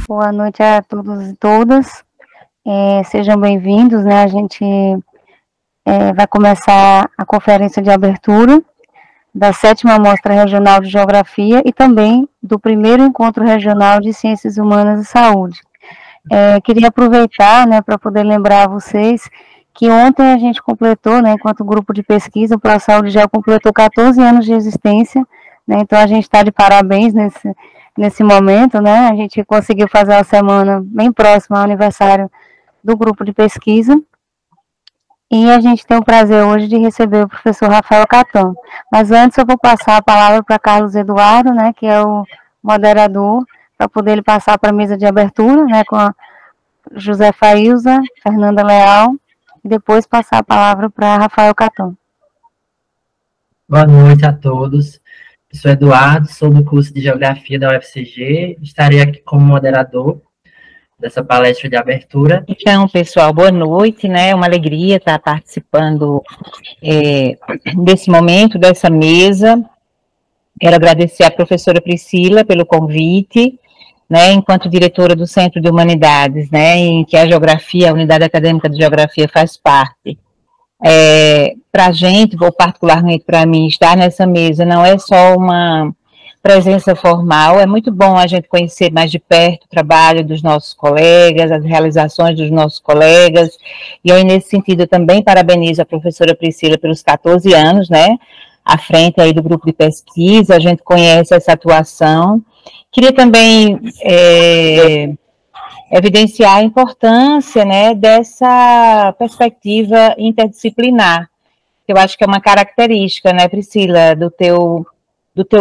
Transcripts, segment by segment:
Boa noite a todos e todas, sejam bem-vindos, né? A gente vai começar a conferência de abertura da 7ª Mostra Regional de Geografia e também do primeiro Encontro Regional de Ciências Humanas e Saúde. Queria aproveitar, né, para poder lembrar a vocês que ontem a gente completou, né, enquanto grupo de pesquisa, o ProSaúde já completou 14 anos de existência, né? Então a gente está de parabéns nesse momento, né? A gente conseguiu fazer uma semana bem próxima ao aniversário do grupo de pesquisa. E a gente tem o prazer hoje de receber o professor Rafael Catão. Mas antes eu vou passar a palavra para Carlos Eduardo, né, que é o moderador, para poder ele passar para a mesa de abertura, né, com a Josefa Ilza, Fernanda Leal, e depois passar a palavra para Rafael Catão. Boa noite a todos. Eu sou Eduardo, sou do curso de Geografia da UFCG, estarei aqui como moderador dessa palestra de abertura. Então, pessoal, boa noite, né? É uma alegria estar participando desse momento, dessa mesa. Quero agradecer à professora Priscila pelo convite, né? Enquanto diretora do Centro de Humanidades, né? Em que a Geografia, a Unidade Acadêmica de Geografia faz parte. Para a gente, ou particularmente para mim, estar nessa mesa não é só uma presença formal, é muito bom a gente conhecer mais de perto o trabalho dos nossos colegas, as realizações dos nossos colegas, e aí nesse sentido eu também parabenizo a professora Priscila pelos 14 anos, né, à frente aí do grupo de pesquisa, a gente conhece essa atuação. Queria também evidenciar a importância, né, dessa perspectiva interdisciplinar, que eu acho que é uma característica, né, Priscila, do teu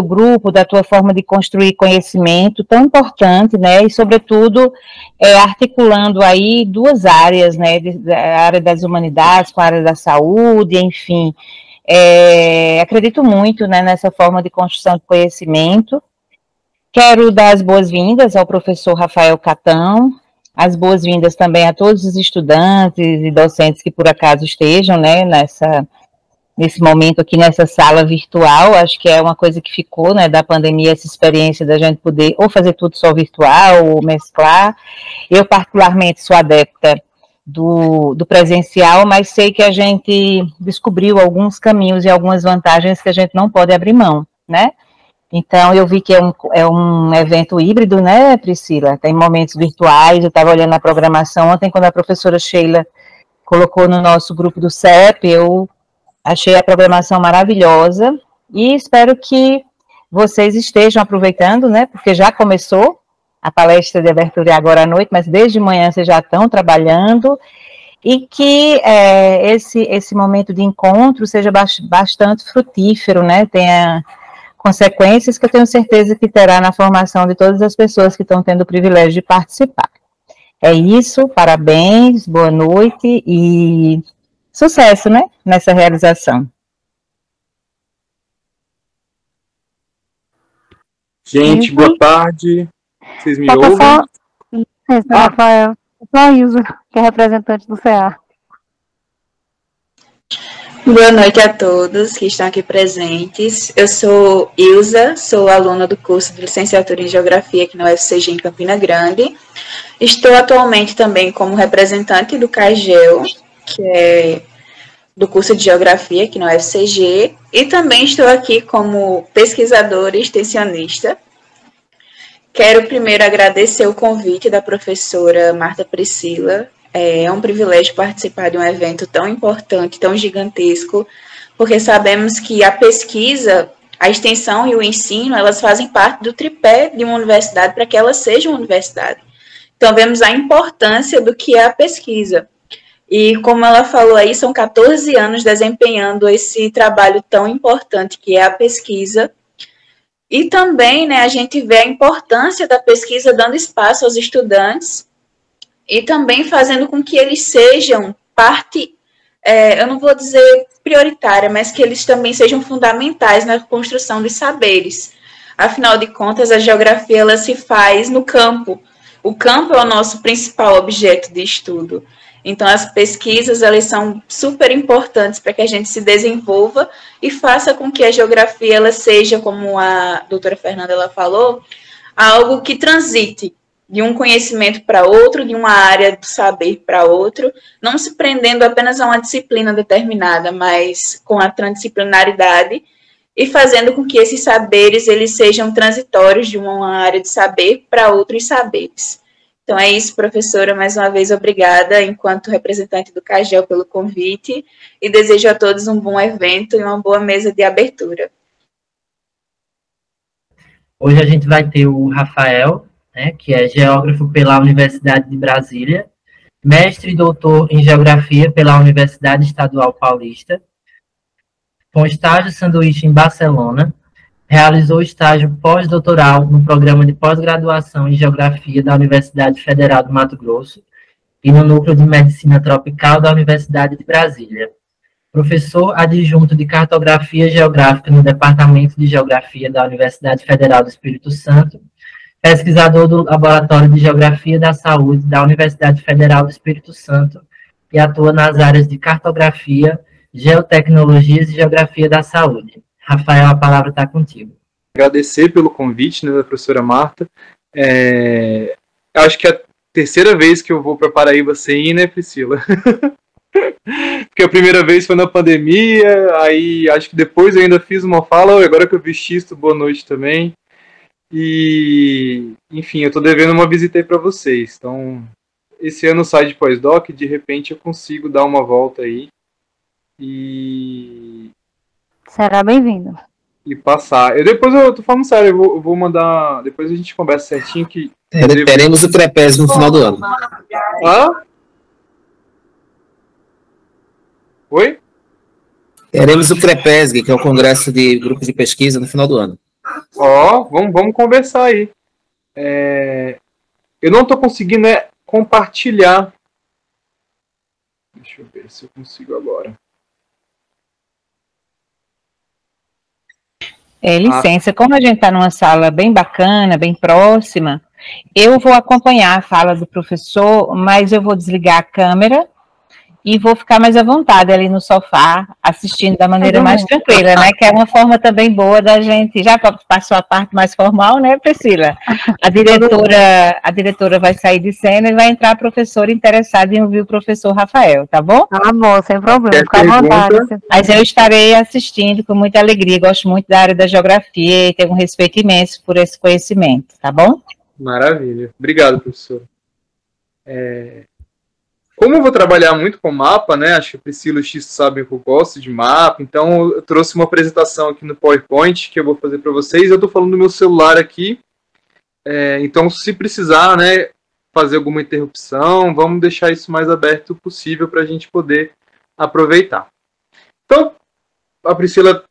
grupo, da tua forma de construir conhecimento, tão importante, né, e sobretudo articulando aí duas áreas, né, a área das humanidades com a área da saúde, enfim, acredito muito, né, nessa forma de construção de conhecimento. Quero dar as boas-vindas ao professor Rafael Catão, as boas-vindas também a todos os estudantes e docentes que por acaso estejam, né, nesse momento aqui nessa sala virtual. Acho que é uma coisa que ficou, né, da pandemia, essa experiência da gente poder ou fazer tudo só virtual ou mesclar. Eu particularmente sou adepta do presencial, mas sei que a gente descobriu alguns caminhos e algumas vantagens que a gente não pode abrir mão, né? Então, eu vi que é um evento híbrido, né, Priscila? Tem momentos virtuais, eu estava olhando a programação ontem, quando a professora Sheila colocou no nosso grupo do CEP, eu achei a programação maravilhosa e espero que vocês estejam aproveitando, né, porque já começou a palestra de abertura agora à noite, mas desde manhã vocês já estão trabalhando e que esse momento de encontro seja bastante frutífero, né, tenha consequências que eu tenho certeza que terá na formação de todas as pessoas que estão tendo o privilégio de participar. É isso, parabéns, boa noite e sucesso, né, nessa realização. Gente, boa tarde. Vocês me ouvem? Rafael, só a Ilza, que é representante do CA. Boa noite a todos que estão aqui presentes. Eu sou Ilza, sou aluna do curso de licenciatura em Geografia aqui na UFCG em Campina Grande. Estou atualmente também como representante do CAGEL, que é do curso de Geografia aqui na UFCG, e também estou aqui como pesquisadora e extensionista. Quero primeiro agradecer o convite da professora Marta Priscila. É um privilégio participar de um evento tão importante, tão gigantesco, porque sabemos que a pesquisa, a extensão e o ensino, elas fazem parte do tripé de uma universidade para que ela seja uma universidade. Então, vemos a importância do que é a pesquisa. E, como ela falou aí, são 14 anos desempenhando esse trabalho tão importante que é a pesquisa. E também, né, a gente vê a importância da pesquisa dando espaço aos estudantes e também fazendo com que eles sejam parte, eu não vou dizer prioritária, mas que eles também sejam fundamentais na construção dos saberes. Afinal de contas, a geografia ela se faz no campo. O campo é o nosso principal objeto de estudo. Então, as pesquisas elas são super importantes para que a gente se desenvolva e faça com que a geografia ela seja, como a doutora Fernanda ela falou, algo que transite de um conhecimento para outro, de uma área do saber para outro, não se prendendo apenas a uma disciplina determinada, mas com a transdisciplinaridade e fazendo com que esses saberes eles sejam transitórios de uma área de saber para outros saberes. Então é isso, professora, mais uma vez obrigada, enquanto representante do CAGEL, pelo convite, e desejo a todos um bom evento e uma boa mesa de abertura. Hoje a gente vai ter o Rafael, né, que é geógrafo pela Universidade de Brasília, mestre e doutor em geografia pela Universidade Estadual Paulista, com estágio sanduíche em Barcelona, realizou estágio pós-doutoral no programa de pós-graduação em Geografia da Universidade Federal do Mato Grosso e no Núcleo de Medicina Tropical da Universidade de Brasília. Professor adjunto de Cartografia Geográfica no Departamento de Geografia da Universidade Federal do Espírito Santo, pesquisador do Laboratório de Geografia da Saúde da Universidade Federal do Espírito Santo e atua nas áreas de Cartografia, Geotecnologias e Geografia da Saúde. Rafael, a palavra está contigo. Agradecer pelo convite, né, da professora Marta. Acho que é a terceira vez que eu vou para Paraíba sem ir, né, Priscila? Porque a primeira vez foi na pandemia, aí acho que depois eu ainda fiz uma fala, agora que eu vi Xisto, boa noite também. E, enfim, eu estou devendo uma visita aí para vocês. Então, esse ano sai de pós-doc, de repente eu consigo dar uma volta aí. E será bem-vindo. E passar. Depois eu tô falando sério, eu vou mandar. Depois a gente conversa certinho que. Teremos o Trapézio no final do ano. Hã? Oi? Teremos o CREPESG, que é o Congresso de Grupos de Pesquisa, no final do ano. Vamos conversar aí. Eu não tô conseguindo compartilhar. Deixa eu ver se eu consigo agora. Licença, como a gente está numa sala bem bacana, bem próxima, eu vou acompanhar a fala do professor, mas eu vou desligar a câmera e vou ficar mais à vontade ali no sofá, assistindo da maneira mais tranquila, né? Que é uma forma também boa da gente, já passou a parte mais formal, né, Priscila? A diretora vai sair de cena e vai entrar a professora interessada em ouvir o professor Rafael, tá bom? Tá bom, sem problema, fica à vontade. Mas eu estarei assistindo com muita alegria, gosto muito da área da geografia e tenho um respeito imenso por esse conhecimento, tá bom? Maravilha. Obrigado, professor. Como eu vou trabalhar muito com mapa, né? Acho que a Priscila e o X sabem que eu gosto de mapa, então eu trouxe uma apresentação aqui no PowerPoint que eu vou fazer para vocês. Eu estou falando do meu celular aqui, então se precisar, né, fazer alguma interrupção, vamos deixar isso mais aberto possível para a gente poder aproveitar. Então, a Priscila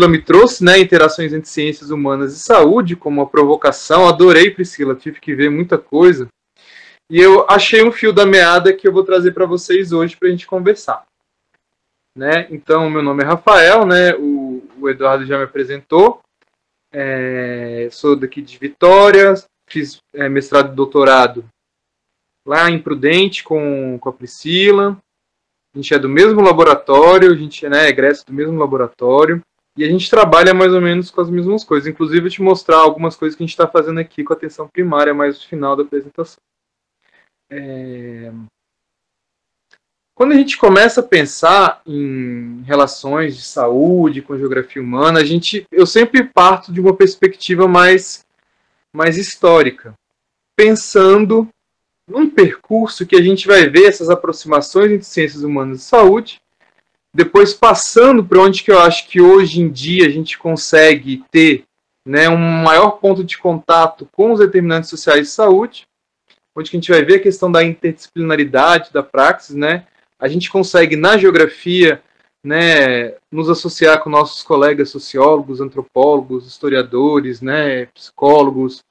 me trouxe, né, interações entre ciências humanas e saúde como uma provocação. Adorei, Priscila, tive que ver muita coisa. E eu achei um fio da meada que eu vou trazer para vocês hoje para a gente conversar. Né? Então, meu nome é Rafael, né? O Eduardo já me apresentou. Sou daqui de Vitória, fiz mestrado e doutorado lá em Prudente com a Priscila. A gente é do mesmo laboratório, a gente é egresso do mesmo laboratório. E a gente trabalha mais ou menos com as mesmas coisas. Inclusive, eu vou te mostrar algumas coisas que a gente está fazendo aqui com a atenção primária mais no final da apresentação. Quando a gente começa a pensar em relações de saúde com geografia humana, eu sempre parto de uma perspectiva mais histórica, pensando num percurso que a gente vai ver essas aproximações entre ciências humanas e saúde, depois passando para onde que eu acho que hoje em dia a gente consegue ter, né, um maior ponto de contato com os determinantes sociais de saúde, onde que a gente vai ver a questão da interdisciplinaridade da praxis, né? A gente consegue, na geografia, né, nos associar com nossos colegas sociólogos, antropólogos, historiadores, né, psicólogos,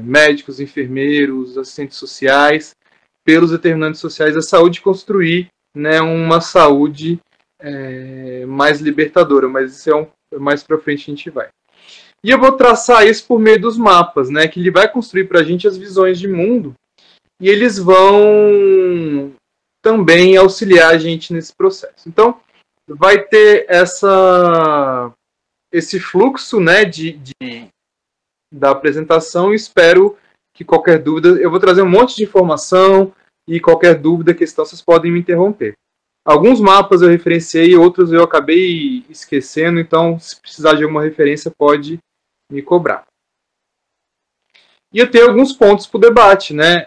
médicos, enfermeiros, assistentes sociais, pelos determinantes sociais da saúde, construir, né, uma saúde mais libertadora, mas isso mais para frente a gente vai. E eu vou traçar isso por meio dos mapas, né, que ele vai construir para a gente as visões de mundo, e eles vão também auxiliar a gente nesse processo. Então, vai ter esse fluxo, né, da apresentação. Espero que qualquer dúvida, eu vou trazer um monte de informação, e qualquer dúvida, questão, vocês podem me interromper. Alguns mapas eu referenciei, outros eu acabei esquecendo, então se precisar de alguma referência pode me cobrar. E eu tenho alguns pontos para o debate, né?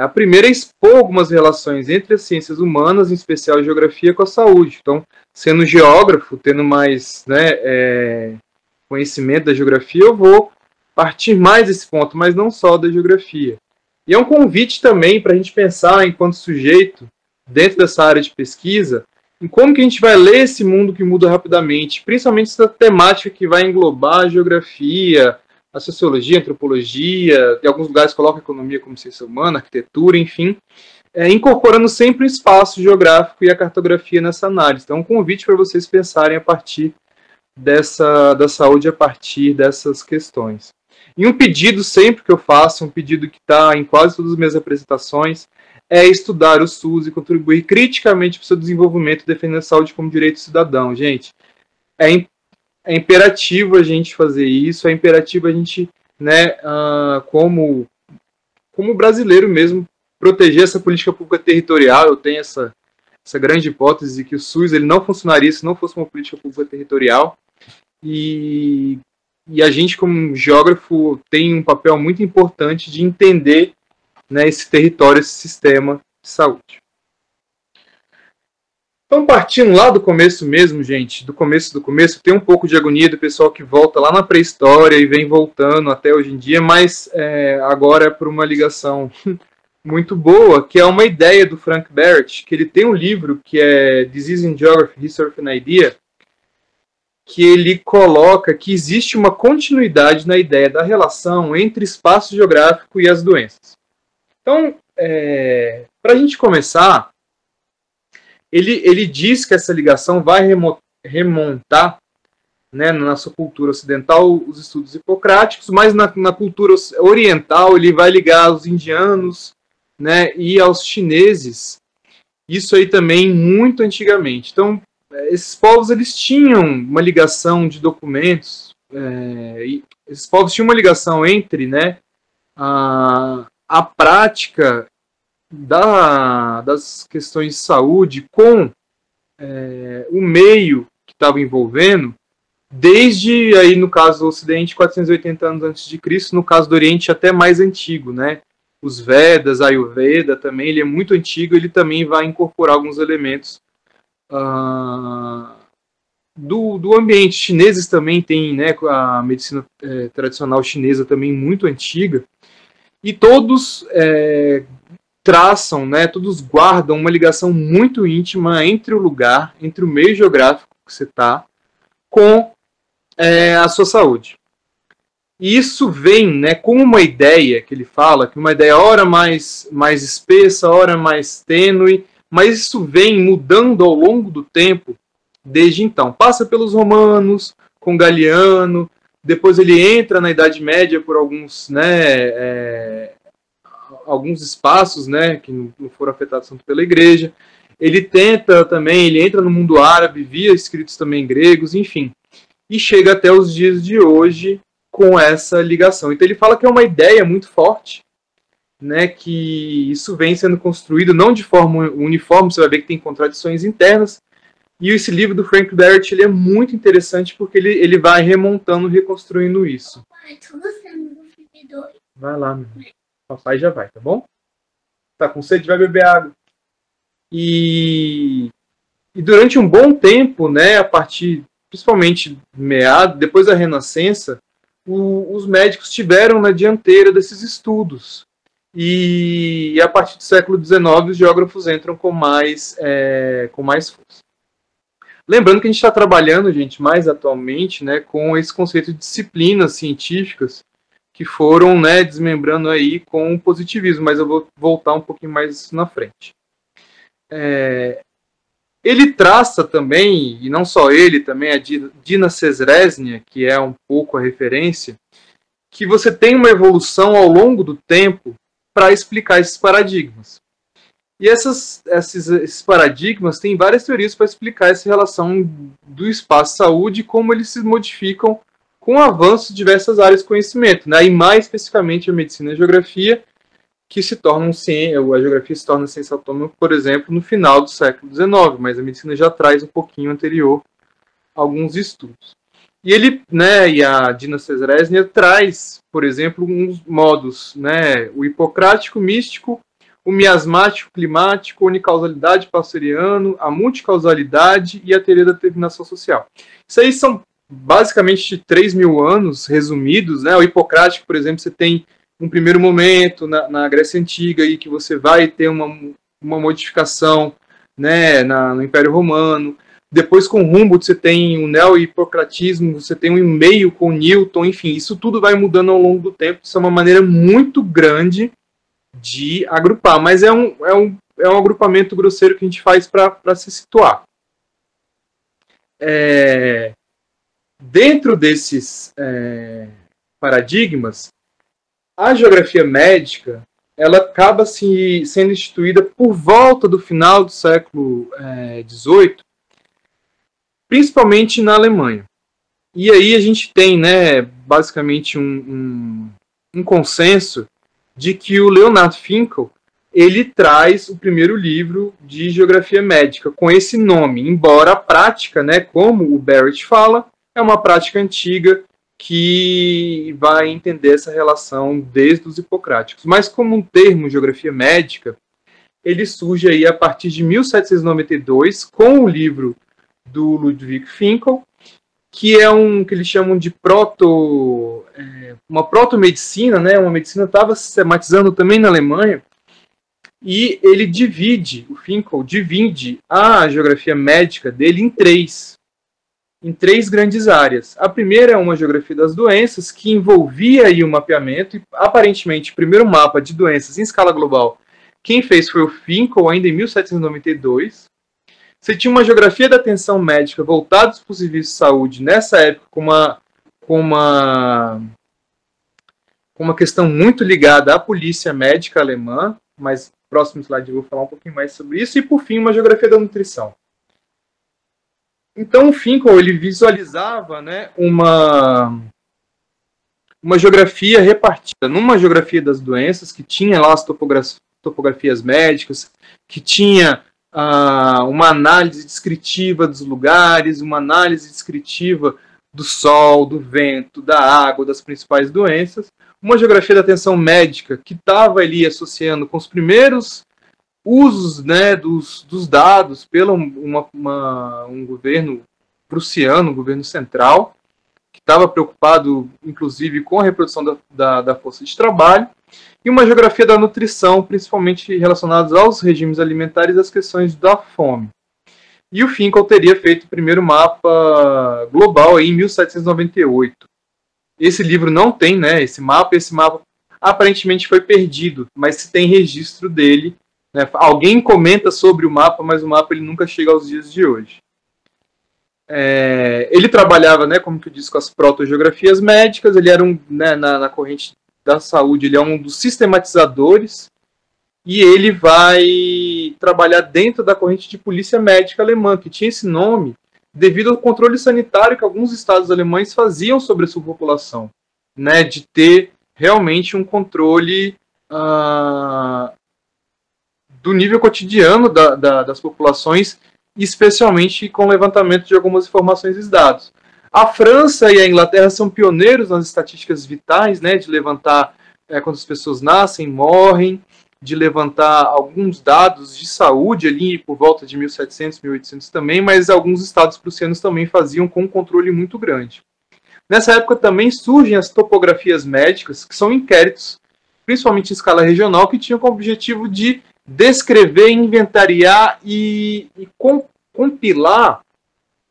A primeira é expor algumas relações entre as ciências humanas, em especial a geografia, com a saúde. Então, sendo geógrafo, tendo mais, né, conhecimento da geografia, eu vou partir mais desse ponto, mas não só da geografia. E é um convite também para a gente pensar, enquanto sujeito, dentro dessa área de pesquisa, em como que a gente vai ler esse mundo que muda rapidamente, principalmente essa temática que vai englobar a geografia, a sociologia, a antropologia, em alguns lugares coloca a economia como ciência humana, arquitetura, enfim, incorporando sempre o espaço geográfico e a cartografia nessa análise. Então, é um convite para vocês pensarem a partir da saúde, a partir dessas questões. E um pedido sempre que eu faço, um pedido que está em quase todas as minhas apresentações, é estudar o SUS e contribuir criticamente para o seu desenvolvimento, defendendo a saúde como direito cidadão. Gente, é imperativo a gente fazer isso, é imperativo a gente, né, como brasileiro mesmo, proteger essa política pública territorial. Eu tenho essa grande hipótese de que o SUS ele não funcionaria se não fosse uma política pública territorial. E a gente, como geógrafo, tem um papel muito importante de entender, né, esse território, esse sistema de saúde. Então, partindo lá do começo mesmo, gente, do começo, tem um pouco de agonia do pessoal que volta lá na pré-história e vem voltando até hoje em dia, mas agora é por uma ligação muito boa, que é uma ideia do Frank Barrett, que ele tem um livro que é Disease in Geography, History of an Idea, que ele coloca que existe uma continuidade na ideia da relação entre espaço geográfico e as doenças. Então, para a gente começar, ele diz que essa ligação vai remontar, né, na nossa cultura ocidental, os estudos hipocráticos, mas na cultura oriental ele vai ligar aos indianos, né, e aos chineses. Isso aí também muito antigamente. Então, esses povos eles tinham uma ligação de documentos, esses povos tinham uma ligação entre, né, a prática das questões de saúde com o meio que estava envolvendo, desde aí no caso do Ocidente 480 anos antes de Cristo, no caso do Oriente até mais antigo, né? Os Vedas, Ayurveda também, ele é muito antigo, ele também vai incorporar alguns elementos do ambiente. Chineses também tem, né, a medicina tradicional chinesa também muito antiga, e todos traçam, né, todos guardam uma ligação muito íntima entre o lugar, entre o meio geográfico que você está, com a sua saúde. E isso vem, né, como uma ideia que ele fala, que uma ideia ora mais espessa, ora mais tênue, mas isso vem mudando ao longo do tempo, desde então. Passa pelos romanos, com Galiano, depois ele entra na Idade Média por alguns, né, alguns espaços, né, que não foram afetados tanto pela igreja. Ele tenta também, ele entra no mundo árabe, via escritos também gregos, enfim. E chega até os dias de hoje com essa ligação. Então ele fala que é uma ideia muito forte, né, que isso vem sendo construído não de forma uniforme, você vai ver que tem contradições internas. E esse livro do Frank Barrett ele é muito interessante porque ele vai remontando, reconstruindo isso. Vai lá, meu. Papai já vai, tá bom? Tá com sede, vai beber água. E durante um bom tempo, né, a partir, principalmente depois da Renascença, os médicos tiveram na dianteira desses estudos. E a partir do século XIX, os geógrafos entram com mais força. Lembrando que a gente está trabalhando, gente, mais atualmente, né, com esse conceito de disciplinas científicas que foram, né, desmembrando aí com o positivismo, mas eu vou voltar um pouquinho mais na frente. Ele traça também, e não só ele, também a Dina Sesresnia, que é um pouco a referência, que você tem uma evolução ao longo do tempo para explicar esses paradigmas. E esses paradigmas têm várias teorias para explicar essa relação do espaço-saúde e como eles se modificam com o avanço de diversas áreas de conhecimento, né? E mais especificamente a medicina e a geografia, que se tornam a geografia se torna ciência autônoma, por exemplo, no final do século XIX, mas a medicina já traz um pouquinho anterior alguns estudos. E ele, né, e a Dina Sesresnia traz, por exemplo, uns modos, né, o hipocrático místico, o miasmático climático, a unicausalidade pasteuriano, a multicausalidade e a teoria da determinação social. Isso aí são basicamente 3.000 anos resumidos, né? O hipocrático, por exemplo, você tem um primeiro momento na Grécia Antiga aí que você vai ter uma modificação, né, no Império Romano. Depois, com Humboldt, você tem o neo-hipocratismo, você tem um e-mail com Newton, enfim, isso tudo vai mudando ao longo do tempo. Isso é uma maneira muito grande de agrupar, mas é um agrupamento grosseiro que a gente faz para se situar. Dentro desses paradigmas, a geografia médica ela acaba sendo instituída por volta do final do século XVIII, principalmente na Alemanha. E aí a gente tem, né, basicamente um consenso de que o Leonard Finkel ele traz o primeiro livro de geografia médica com esse nome, embora a prática, né, como o Barrett fala, é uma prática antiga que vai entender essa relação desde os hipocráticos. Mas como um termo geografia médica, ele surge aí a partir de 1792 com o livro do Ludwig Finkel, que é que eles chamam de uma protomedicina, né? Uma medicina que estava sistematizando também na Alemanha, e ele o Finkel divide a geografia médica dele em três grandes áreas. A primeira é uma geografia das doenças, que envolvia aí o mapeamento, e aparentemente o primeiro mapa de doenças em escala global, quem fez foi o Finkel, ainda em 1792. Você tinha uma geografia da atenção médica voltada para os serviços de saúde, nessa época, com uma questão muito ligada à polícia médica alemã, mas no próximo slide eu vou falar um pouquinho mais sobre isso, e por fim, uma geografia da nutrição. Então, o Finkel ele visualizava, né, uma geografia repartida numa geografia das doenças, que tinha lá as topografias médicas, que tinha uma análise descritiva dos lugares, uma análise descritiva do sol, do vento, da água, das principais doenças, uma geografia da atenção médica que estava ali associando com os primeiros usos, né, dos dados pelo um governo prussiano, um governo central, que estava preocupado, inclusive, com a reprodução da força de trabalho, e uma geografia da nutrição, principalmente relacionadas aos regimes alimentares e às questões da fome. E o Finkel teria feito o primeiro mapa global aí em 1798. Esse livro não tem, né, esse mapa aparentemente foi perdido, mas se tem registro dele, né, alguém comenta sobre o mapa, mas o mapa ele nunca chega aos dias de hoje. Ele trabalhava, né, como que eu disse, com as protogeografias médicas, ele era na corrente da saúde, ele é um dos sistematizadores, e ele vai trabalhar dentro da corrente de polícia médica alemã, que tinha esse nome devido ao controle sanitário que alguns estados alemães faziam sobre a sua população, né, de ter realmente um controle do nível cotidiano das populações, especialmente com o levantamento de algumas informações e dados. A França e a Inglaterra são pioneiros nas estatísticas vitais, né, de levantar quantas pessoas nascem, morrem, de levantar alguns dados de saúde ali por volta de 1700, 1800 também, mas alguns estados prussianos também faziam com um controle muito grande. Nessa época também surgem as topografias médicas, que são inquéritos, principalmente em escala regional, que tinham como objetivo de descrever, inventariar e compilar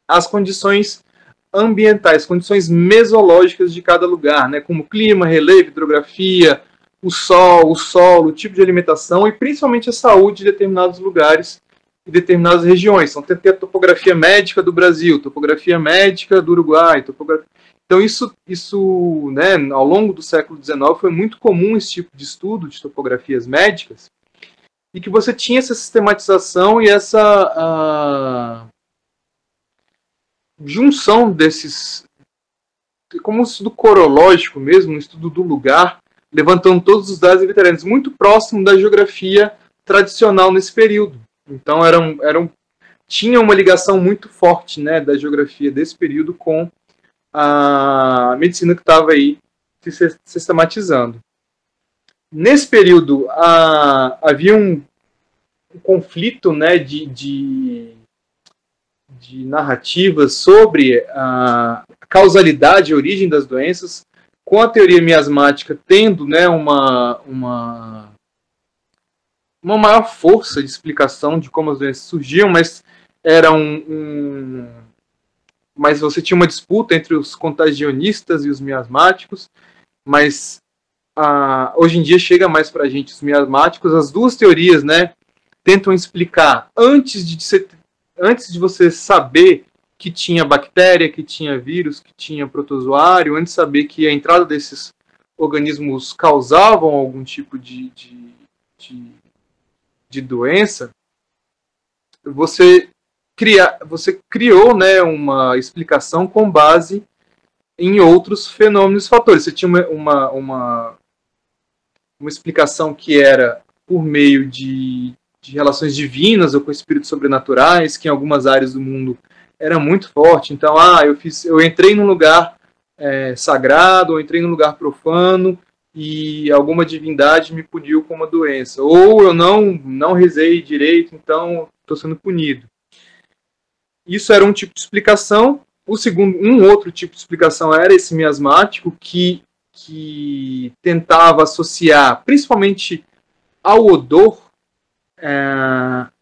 as condições ambientais, condições mesológicas de cada lugar, né, como clima, relevo, hidrografia, o sol, o solo, o tipo de alimentação e principalmente a saúde de determinados lugares e determinadas regiões. Então, tem a topografia médica do Brasil, topografia médica do Uruguai, Então, isso né, ao longo do século XIX foi muito comum esse tipo de estudo de topografias médicas e que você tinha essa sistematização e essa junção desses, como um estudo corológico mesmo, um estudo do lugar, levantando todos os dados inventarianos, muito próximo da geografia tradicional nesse período. Então, tinha uma ligação muito forte, né, da geografia desse período com a medicina que estava aí se sistematizando. Nesse período, havia um conflito, né, de narrativas sobre a causalidade e origem das doenças, com a teoria miasmática tendo, né, uma maior força de explicação de como as doenças surgiam, mas era mas você tinha uma disputa entre os contagionistas e os miasmáticos, mas hoje em dia chega mais para a gente os miasmáticos. As duas teorias, né, tentam explicar, antes de você saber que tinha bactéria, que tinha vírus, que tinha protozoário, antes de saber que a entrada desses organismos causavam algum tipo de doença, você criou, né, uma explicação com base em outros fenômenos e fatores. Você tinha uma explicação que era por meio de relações divinas ou com espíritos sobrenaturais, que em algumas áreas do mundo era muito forte. Então, eu entrei num lugar sagrado, ou entrei num lugar profano, e alguma divindade me puniu com uma doença. Ou eu não rezei direito, então estou sendo punido. Isso era um tipo de explicação. Um outro tipo de explicação era esse miasmático, que tentava associar, principalmente ao odor,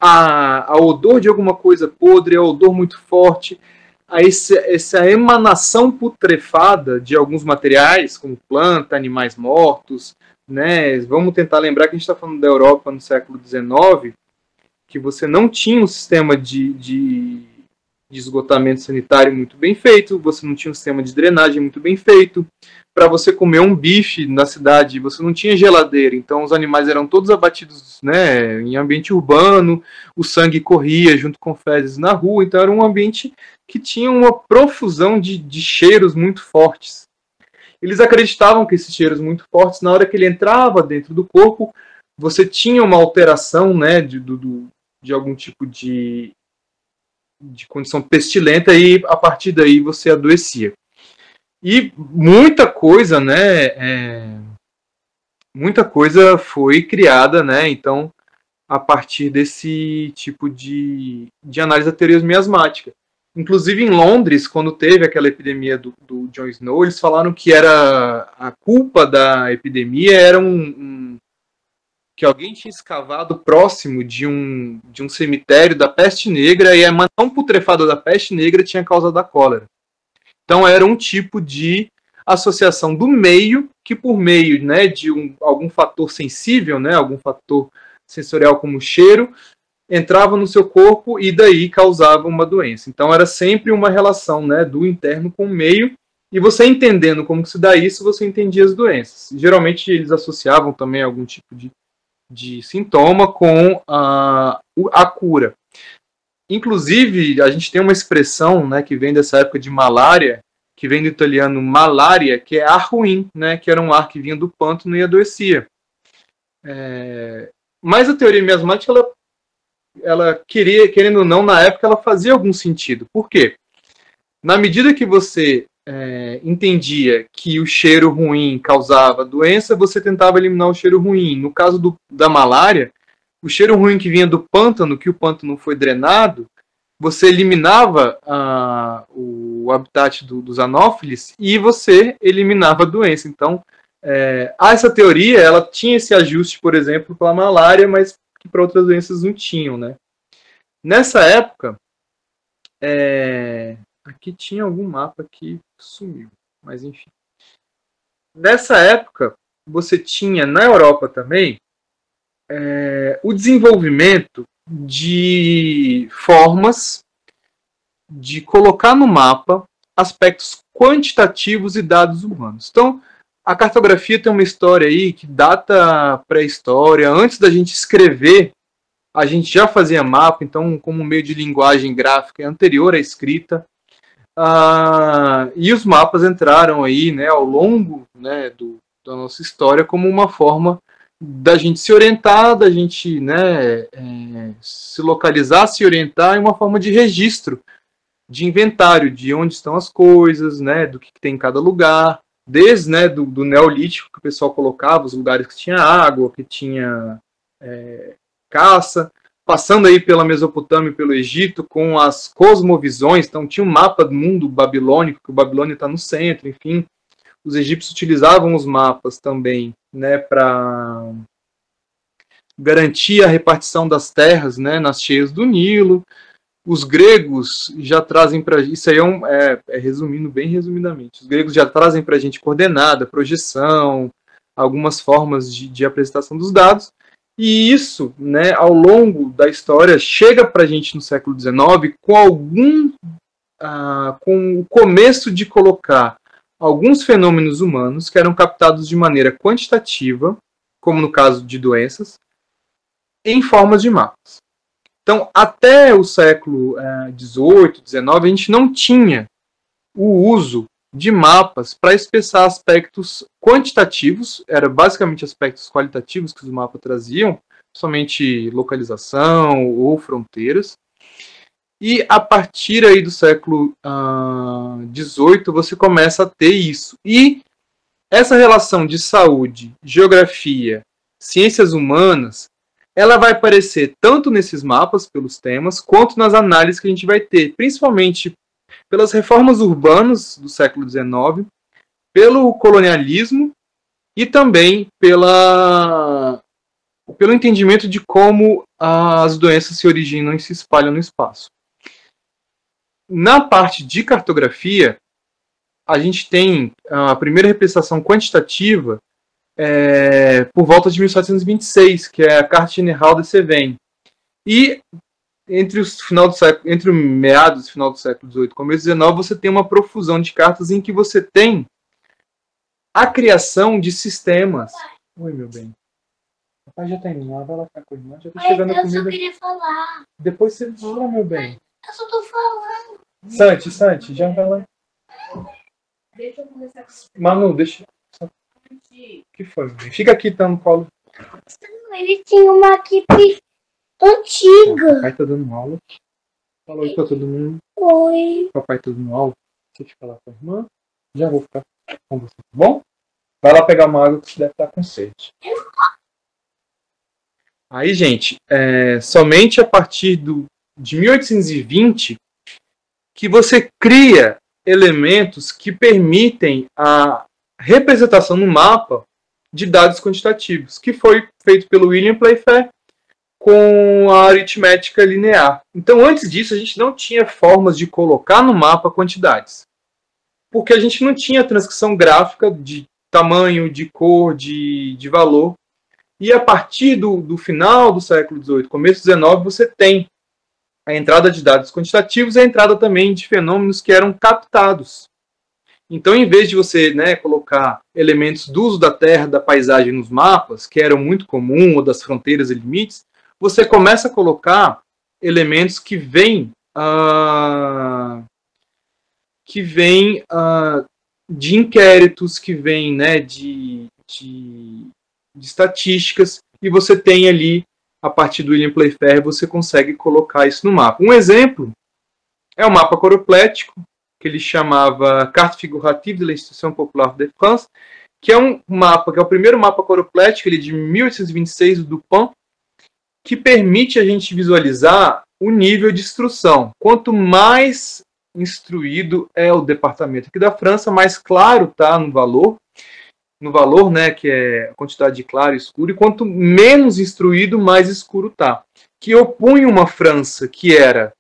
ao odor de alguma coisa podre, ao odor muito forte, a essa emanação putrefada de alguns materiais, como planta, animais mortos, né? Vamos tentar lembrar que a gente está falando da Europa no século XIX, que você não tinha um sistema de esgotamento sanitário muito bem feito, você não tinha um sistema de drenagem muito bem feito. Para você comer um bife na cidade, você não tinha geladeira, então os animais eram todos abatidos, né, em ambiente urbano, o sangue corria junto com fezes na rua, então era um ambiente que tinha uma profusão de cheiros muito fortes. Eles acreditavam que esses cheiros muito fortes, na hora que ele entrava dentro do corpo, você tinha uma alteração, né, de algum tipo de condição pestilenta, e a partir daí você adoecia. E muita coisa, né, muita coisa foi criada, né, então, a partir desse tipo de análise da teoria miasmática. Inclusive em Londres, quando teve aquela epidemia do Jon Snow, eles falaram que a culpa da epidemia era que alguém tinha escavado próximo de um cemitério da peste negra, e a emanação putrefada da peste negra tinha causado a cólera. Então era um tipo de associação do meio, que por meio, né, de algum fator sensível, né, algum fator sensorial como cheiro, entrava no seu corpo e daí causava uma doença. Então era sempre uma relação, né, do interno com o meio, e você entendendo como que se dá isso, você entendia as doenças. Geralmente eles associavam também algum tipo de sintoma com a cura. Inclusive, a gente tem uma expressão, né, que vem dessa época de malária, que vem do italiano malaria, que é ar ruim, né, que era um ar que vinha do pântano e adoecia. Mas a teoria miasmática, ela querendo ou não, na época, ela fazia algum sentido. Por quê? Na medida que você entendia que o cheiro ruim causava doença, você tentava eliminar o cheiro ruim. No caso da malária, o cheiro ruim que vinha do pântano, que o pântano foi drenado, você eliminava o habitat dos anófilis e você eliminava a doença. Então, essa teoria, ela tinha esse ajuste, por exemplo, para a malária, mas que para outras doenças não tinham, né? Nessa época, Aqui tinha algum mapa que sumiu, mas enfim. Nessa época, você tinha na Europa também o desenvolvimento de formas de colocar no mapa aspectos quantitativos e dados humanos. Então, a cartografia tem uma história aí que data pré-história. Antes da gente escrever, a gente já fazia mapa, então, como meio de linguagem gráfica é anterior à escrita. E os mapas entraram aí, né, ao longo, né, da nossa história como uma forma da gente se orientar, da gente, né, se localizar, se orientar, e uma forma de registro, de inventário, de onde estão as coisas, né, do que tem em cada lugar, desde, né, do Neolítico, que o pessoal colocava os lugares que tinha água, que tinha caça, passando aí pela Mesopotâmia e pelo Egito, com as cosmovisões. Então tinha um mapa do mundo babilônico, que o Babilônia está no centro, enfim. Os egípcios utilizavam os mapas também, né, para garantir a repartição das terras, né, nas cheias do Nilo. Os gregos já trazem para isso aí resumindo bem resumidamente. Os gregos já trazem para a gente coordenada, projeção, algumas formas de apresentação dos dados. E isso, né, ao longo da história, chega para a gente no século XIX com o começo de colocar alguns fenômenos humanos que eram captados de maneira quantitativa, como no caso de doenças, em formas de mapas. Então, até o século XVIII, XIX, a gente não tinha o uso de mapas para expressar aspectos quantitativos, era basicamente aspectos qualitativos que os mapas traziam, somente localização ou fronteiras. E a partir aí do século XVIII você começa a ter isso. E essa relação de saúde, geografia, ciências humanas, ela vai aparecer tanto nesses mapas, pelos temas, quanto nas análises que a gente vai ter, principalmente pelas reformas urbanas do século XIX, pelo colonialismo e também pelo entendimento de como as doenças se originam e se espalham no espaço. Na parte de cartografia, a gente tem a primeira representação quantitativa por volta de 1726, que é a Carta General de Cévennes. E entre meados e final do século XVIII e começo do XIX, você tem uma profusão de cartas em que você tem a criação de sistemas. Oi, meu bem. Papai já tá indo lá, vai lá ficar com a irmã. Já tá chegando a comida. Eu só queria falar. Depois você fala, meu bem. Eu só tô falando. Santi, já vai lá. Deixa eu começar com isso. Manu, deixa. O que foi, meu bem? Fica aqui, tá no colo. Ele tinha uma equipe antiga. Papai tá dando aula. Fala oi pra todo mundo. Oi. Papai tá dando aula. Deixa eu te falar com a irmã. Já vou ficar com você, tá bom? Vai lá pegar uma água que você deve estar com sede. Aí, gente, somente a partir de 1820 que você cria elementos que permitem a representação no mapa de dados quantitativos, que foi feito pelo William Playfair com a aritmética linear. Então, antes disso, a gente não tinha formas de colocar no mapa quantidades, porque a gente não tinha transcrição gráfica de tamanho, de cor, de valor. E a partir do final do século XVIII, começo do XIX, você tem a entrada de dados quantitativos e a entrada também de fenômenos que eram captados. Então, em vez de você, né, colocar elementos do uso da terra, da paisagem nos mapas, que eram muito comum, ou das fronteiras e limites, você começa a colocar elementos que vêm de inquéritos, que vêm, né, de estatísticas, e você tem ali, a partir do William Playfair, você consegue colocar isso no mapa. Um exemplo é o mapa coroplético, que ele chamava Carte Figurative de l'Institution Populaire de France, que é um mapa, que é o primeiro mapa coroplético, ele é de 1826, do Dupin, que permite a gente visualizar o nível de instrução. Quanto mais instruído é o departamento aqui da França, mais claro está no valor, né, que é a quantidade de claro e escuro, e quanto menos instruído, mais escuro está. Que opunha uma França que era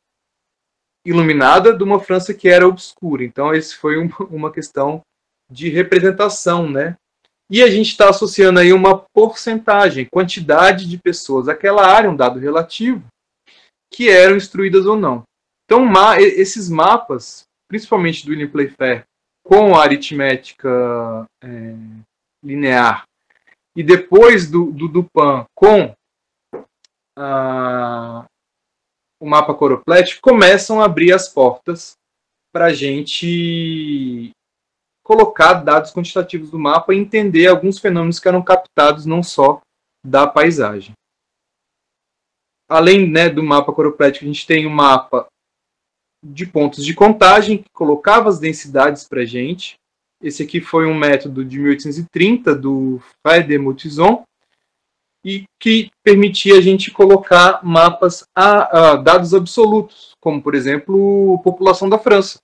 iluminada de uma França que era obscura. Então, esse foi uma questão de representação, né? E a gente está associando aí uma porcentagem, quantidade de pessoas àquela área, um dado relativo, que eram instruídas ou não. Então, esses mapas, principalmente do William Playfair, com a aritmética linear, e depois do Dupin com o mapa Choropleth, começam a abrir as portas para a gente colocar dados quantitativos do mapa e entender alguns fenômenos que eram captados não só da paisagem. Além, né, do mapa Choropleth, a gente tem um mapa de pontos de contagem que colocava as densidades para a gente. Esse aqui foi um método de 1830 do Frey-de-Montizon e que permitia a gente colocar mapas a dados absolutos, como, por exemplo, população da França.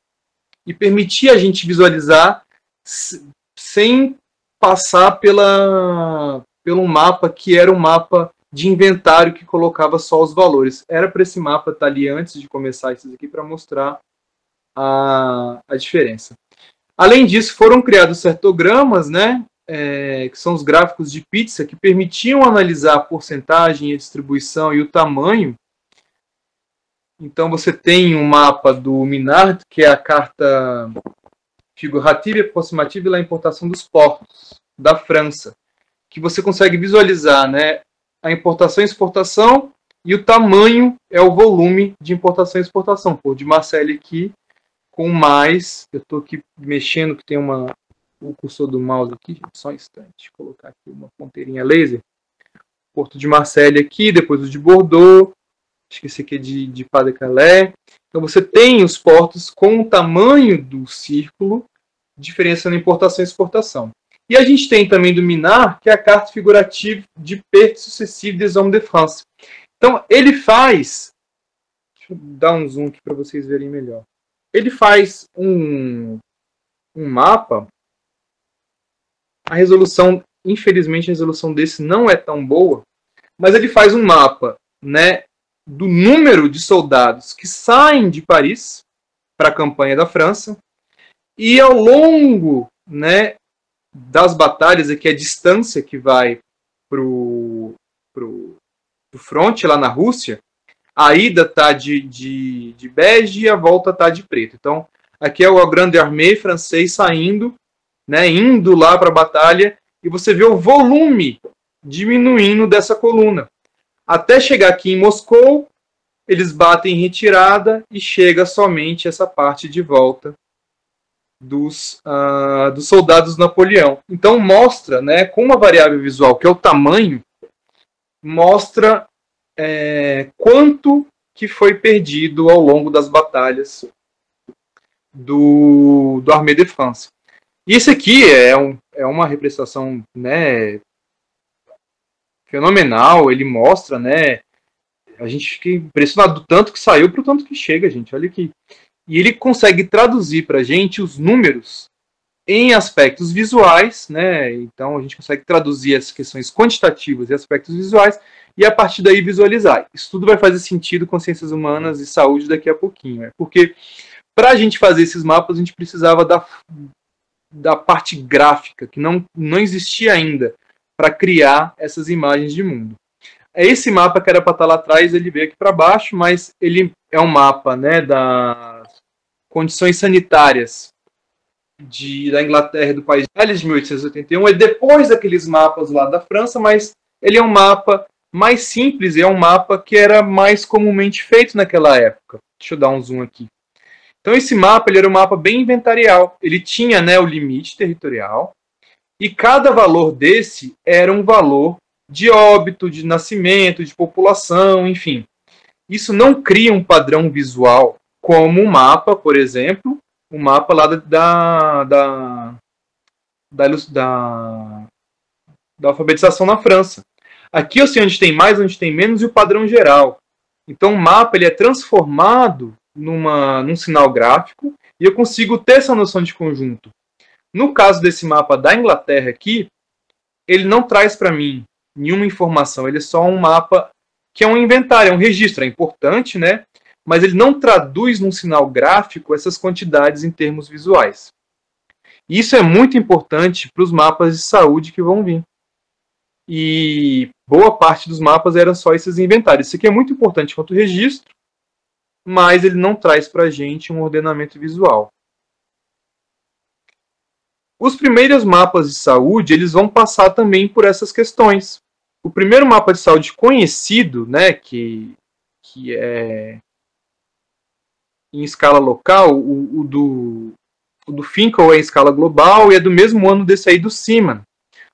E permitia a gente visualizar sem passar pelo mapa que era um mapa de inventário que colocava só os valores. Era para esse mapa estar ali antes de começar esses aqui para mostrar a diferença. Além disso, foram criados certogramas, né, que são os gráficos de pizza, que permitiam analisar a porcentagem, a distribuição e o tamanho. Então, você tem um mapa do Minard, que é a carta figurativa e aproximativa da importação dos portos da França, que você consegue visualizar, né, a importação e exportação, e o tamanho é o volume de importação e exportação. Pô, de Marseille aqui, com mais, eu estou aqui mexendo, que tem o cursor do mouse aqui, só um instante, vou colocar aqui uma ponteirinha laser. Porto de Marseille aqui, depois o de Bordeaux, acho que esse aqui é de Pas-de-Calais. Então você tem os portos com o tamanho do círculo, diferenciando importação e exportação. E a gente tem também do Minard, que é a carta figurativa de perte sucessive des hommes de France. Então ele faz, deixa eu dar um zoom aqui para vocês verem melhor. Ele faz um mapa. A resolução, infelizmente, a resolução desse não é tão boa, mas ele faz um mapa, né, do número de soldados que saem de Paris para a campanha da França e ao longo, né, das batalhas, aqui a distância que vai pro fronte lá na Rússia, a ida está de bege e a volta está de preto. Então, aqui é o Grande Armée francês saindo, né, indo lá para a batalha, e você vê o volume diminuindo dessa coluna. Até chegar aqui em Moscou, eles batem em retirada e chega somente essa parte de volta dos soldados Napoleão. Então mostra, né, com uma variável visual, que é o tamanho, mostra quanto que foi perdido ao longo das batalhas do Armée de France. Isso aqui é uma representação, né, fenomenal. Ele mostra, né, a gente fica impressionado do tanto que saiu para o tanto que chega, gente. Olha aqui. E ele consegue traduzir para a gente os números em aspectos visuais, né? Então a gente consegue traduzir as questões quantitativas e aspectos visuais e a partir daí visualizar. Isso tudo vai fazer sentido com ciências humanas e saúde daqui a pouquinho, né? Porque para a gente fazer esses mapas a gente precisava da parte gráfica, que não existia ainda, para criar essas imagens de mundo. Esse mapa que era para estar lá atrás, ele veio aqui para baixo, mas ele é um mapa, né, das condições sanitárias da Inglaterra e do País de Gales de 1881. É depois daqueles mapas lá da França, mas ele é um mapa mais simples, é um mapa que era mais comumente feito naquela época. Deixa eu dar um zoom aqui. Então esse mapa ele era um mapa bem inventarial. Ele tinha, né, o limite territorial e cada valor desse era um valor de óbito, de nascimento, de população, enfim. Isso não cria um padrão visual como um mapa, por exemplo, um mapa lá da alfabetização na França. Aqui eu sei onde tem mais, onde tem menos e o padrão geral. Então o mapa ele é transformado num sinal gráfico e eu consigo ter essa noção de conjunto. No caso desse mapa da Inglaterra aqui, ele não traz para mim nenhuma informação, ele é só um mapa que é um inventário, é um registro, é importante, né? mas ele não traduz num sinal gráfico essas quantidades em termos visuais. Isso é muito importante para os mapas de saúde que vão vir. E boa parte dos mapas eram só esses inventários. Isso aqui é muito importante quanto registro, mas ele não traz para a gente um ordenamento visual. Os primeiros mapas de saúde, eles vão passar também por essas questões. O primeiro mapa de saúde conhecido, né, que é em escala local, o do Finkel é em escala global e é do mesmo ano desse aí do Seaman.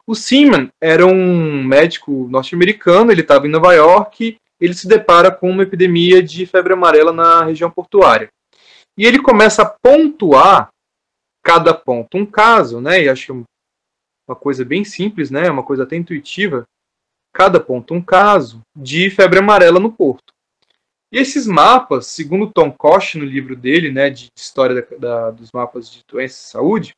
O Seaman era um médico norte-americano, ele estava em Nova York, ele se depara com uma epidemia de febre amarela na região portuária. E ele começa a pontuar cada ponto um caso, né? E acho que é uma coisa bem simples, né? Uma coisa até intuitiva. Cada ponto um caso de febre amarela no porto. E esses mapas, segundo Tom Koch, no livro dele, né, de história dos mapas de doenças e saúde,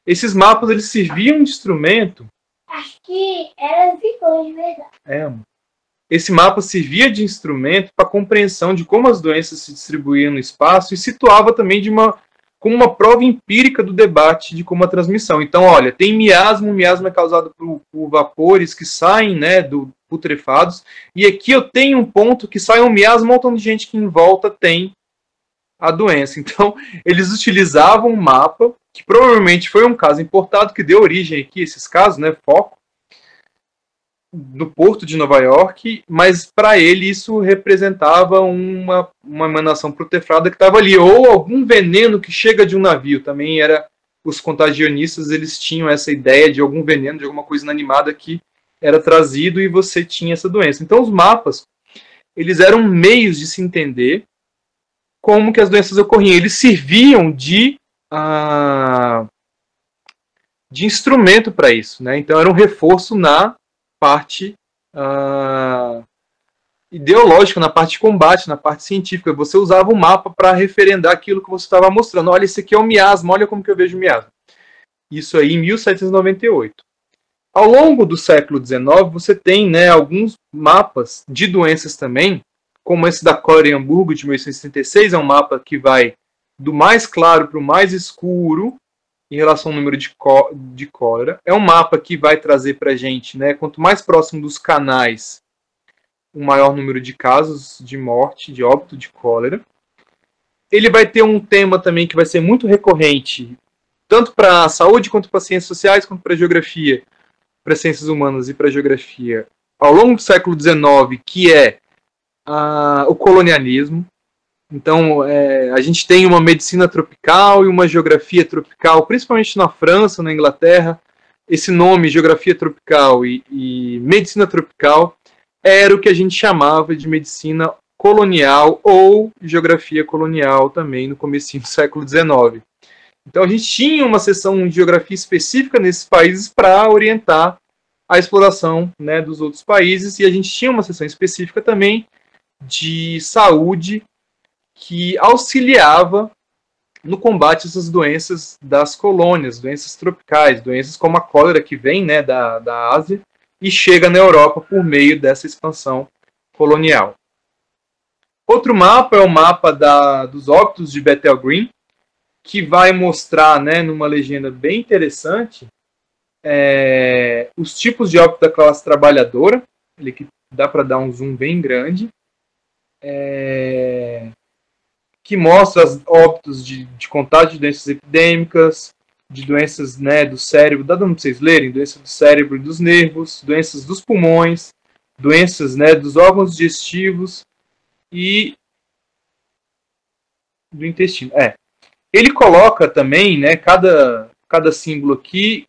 esses mapas eles serviam de instrumento. Acho que era ficou de verdade. Esse mapa servia de instrumento para a compreensão de como as doenças se distribuíam no espaço e situava também como uma prova empírica do debate de como a transmissão. Então, olha, tem miasma, o miasma é causado por vapores que saem, né, putrefados, e aqui eu tenho um ponto que sai um miasma, um montão de gente que em volta tem a doença. Então, eles utilizavam um mapa, que provavelmente foi um caso importado, que deu origem aqui a esses casos, né, foco, no porto de Nova York, mas para ele isso representava uma emanação putrefadas que estava ali, ou algum veneno que chega de um navio. Também era, os contagionistas, eles tinham essa ideia de algum veneno, de alguma coisa inanimada que era trazido e você tinha essa doença. Então os mapas, eles eram meios de se entender como que as doenças ocorriam. Eles serviam de instrumento para isso, né? Então era um reforço na parte ideológica, na parte de combate, na parte científica. Você usava o mapa para referendar aquilo que você estava mostrando. Olha, esse aqui é o miasma, olha como que eu vejo o miasma. Isso aí em 1798. Ao longo do século XIX, você tem, né, alguns mapas de doenças também, como esse da cólera em Hamburgo, de 1836, é um mapa que vai do mais claro para o mais escuro, em relação ao número de cólera. É um mapa que vai trazer para a gente, né, quanto mais próximo dos canais, um maior número de casos de morte, de óbito de cólera. Ele vai ter um tema também que vai ser muito recorrente, tanto para a saúde, quanto para ciências sociais, quanto para a geografia, para ciências humanas e para a geografia, ao longo do século XIX, que é o colonialismo. Então, a gente tem uma medicina tropical e uma geografia tropical, principalmente na França, na Inglaterra. Esse nome, geografia tropical e medicina tropical, era o que a gente chamava de medicina colonial ou geografia colonial também no comecinho do século XIX. Então, a gente tinha uma seção de geografia específica nesses países para orientar a exploração, né, dos outros países, e a gente tinha uma seção específica também de saúde que auxiliava no combate a essas doenças das colônias, doenças tropicais, doenças como a cólera que vem, né, da Ásia e chega na Europa por meio dessa expansão colonial. Outro mapa é o mapa dos óbitos de Bethel Green, que vai mostrar, né, numa legenda bem interessante, os tipos de óbito da classe trabalhadora. Ele que dá para dar um zoom bem grande. Que mostra os óbitos de contágio de doenças epidêmicas, de doenças, né, do cérebro, dá dando para vocês lerem, doenças do cérebro e dos nervos, doenças dos pulmões, doenças, né, dos órgãos digestivos e do intestino. Ele coloca também, né, cada símbolo aqui,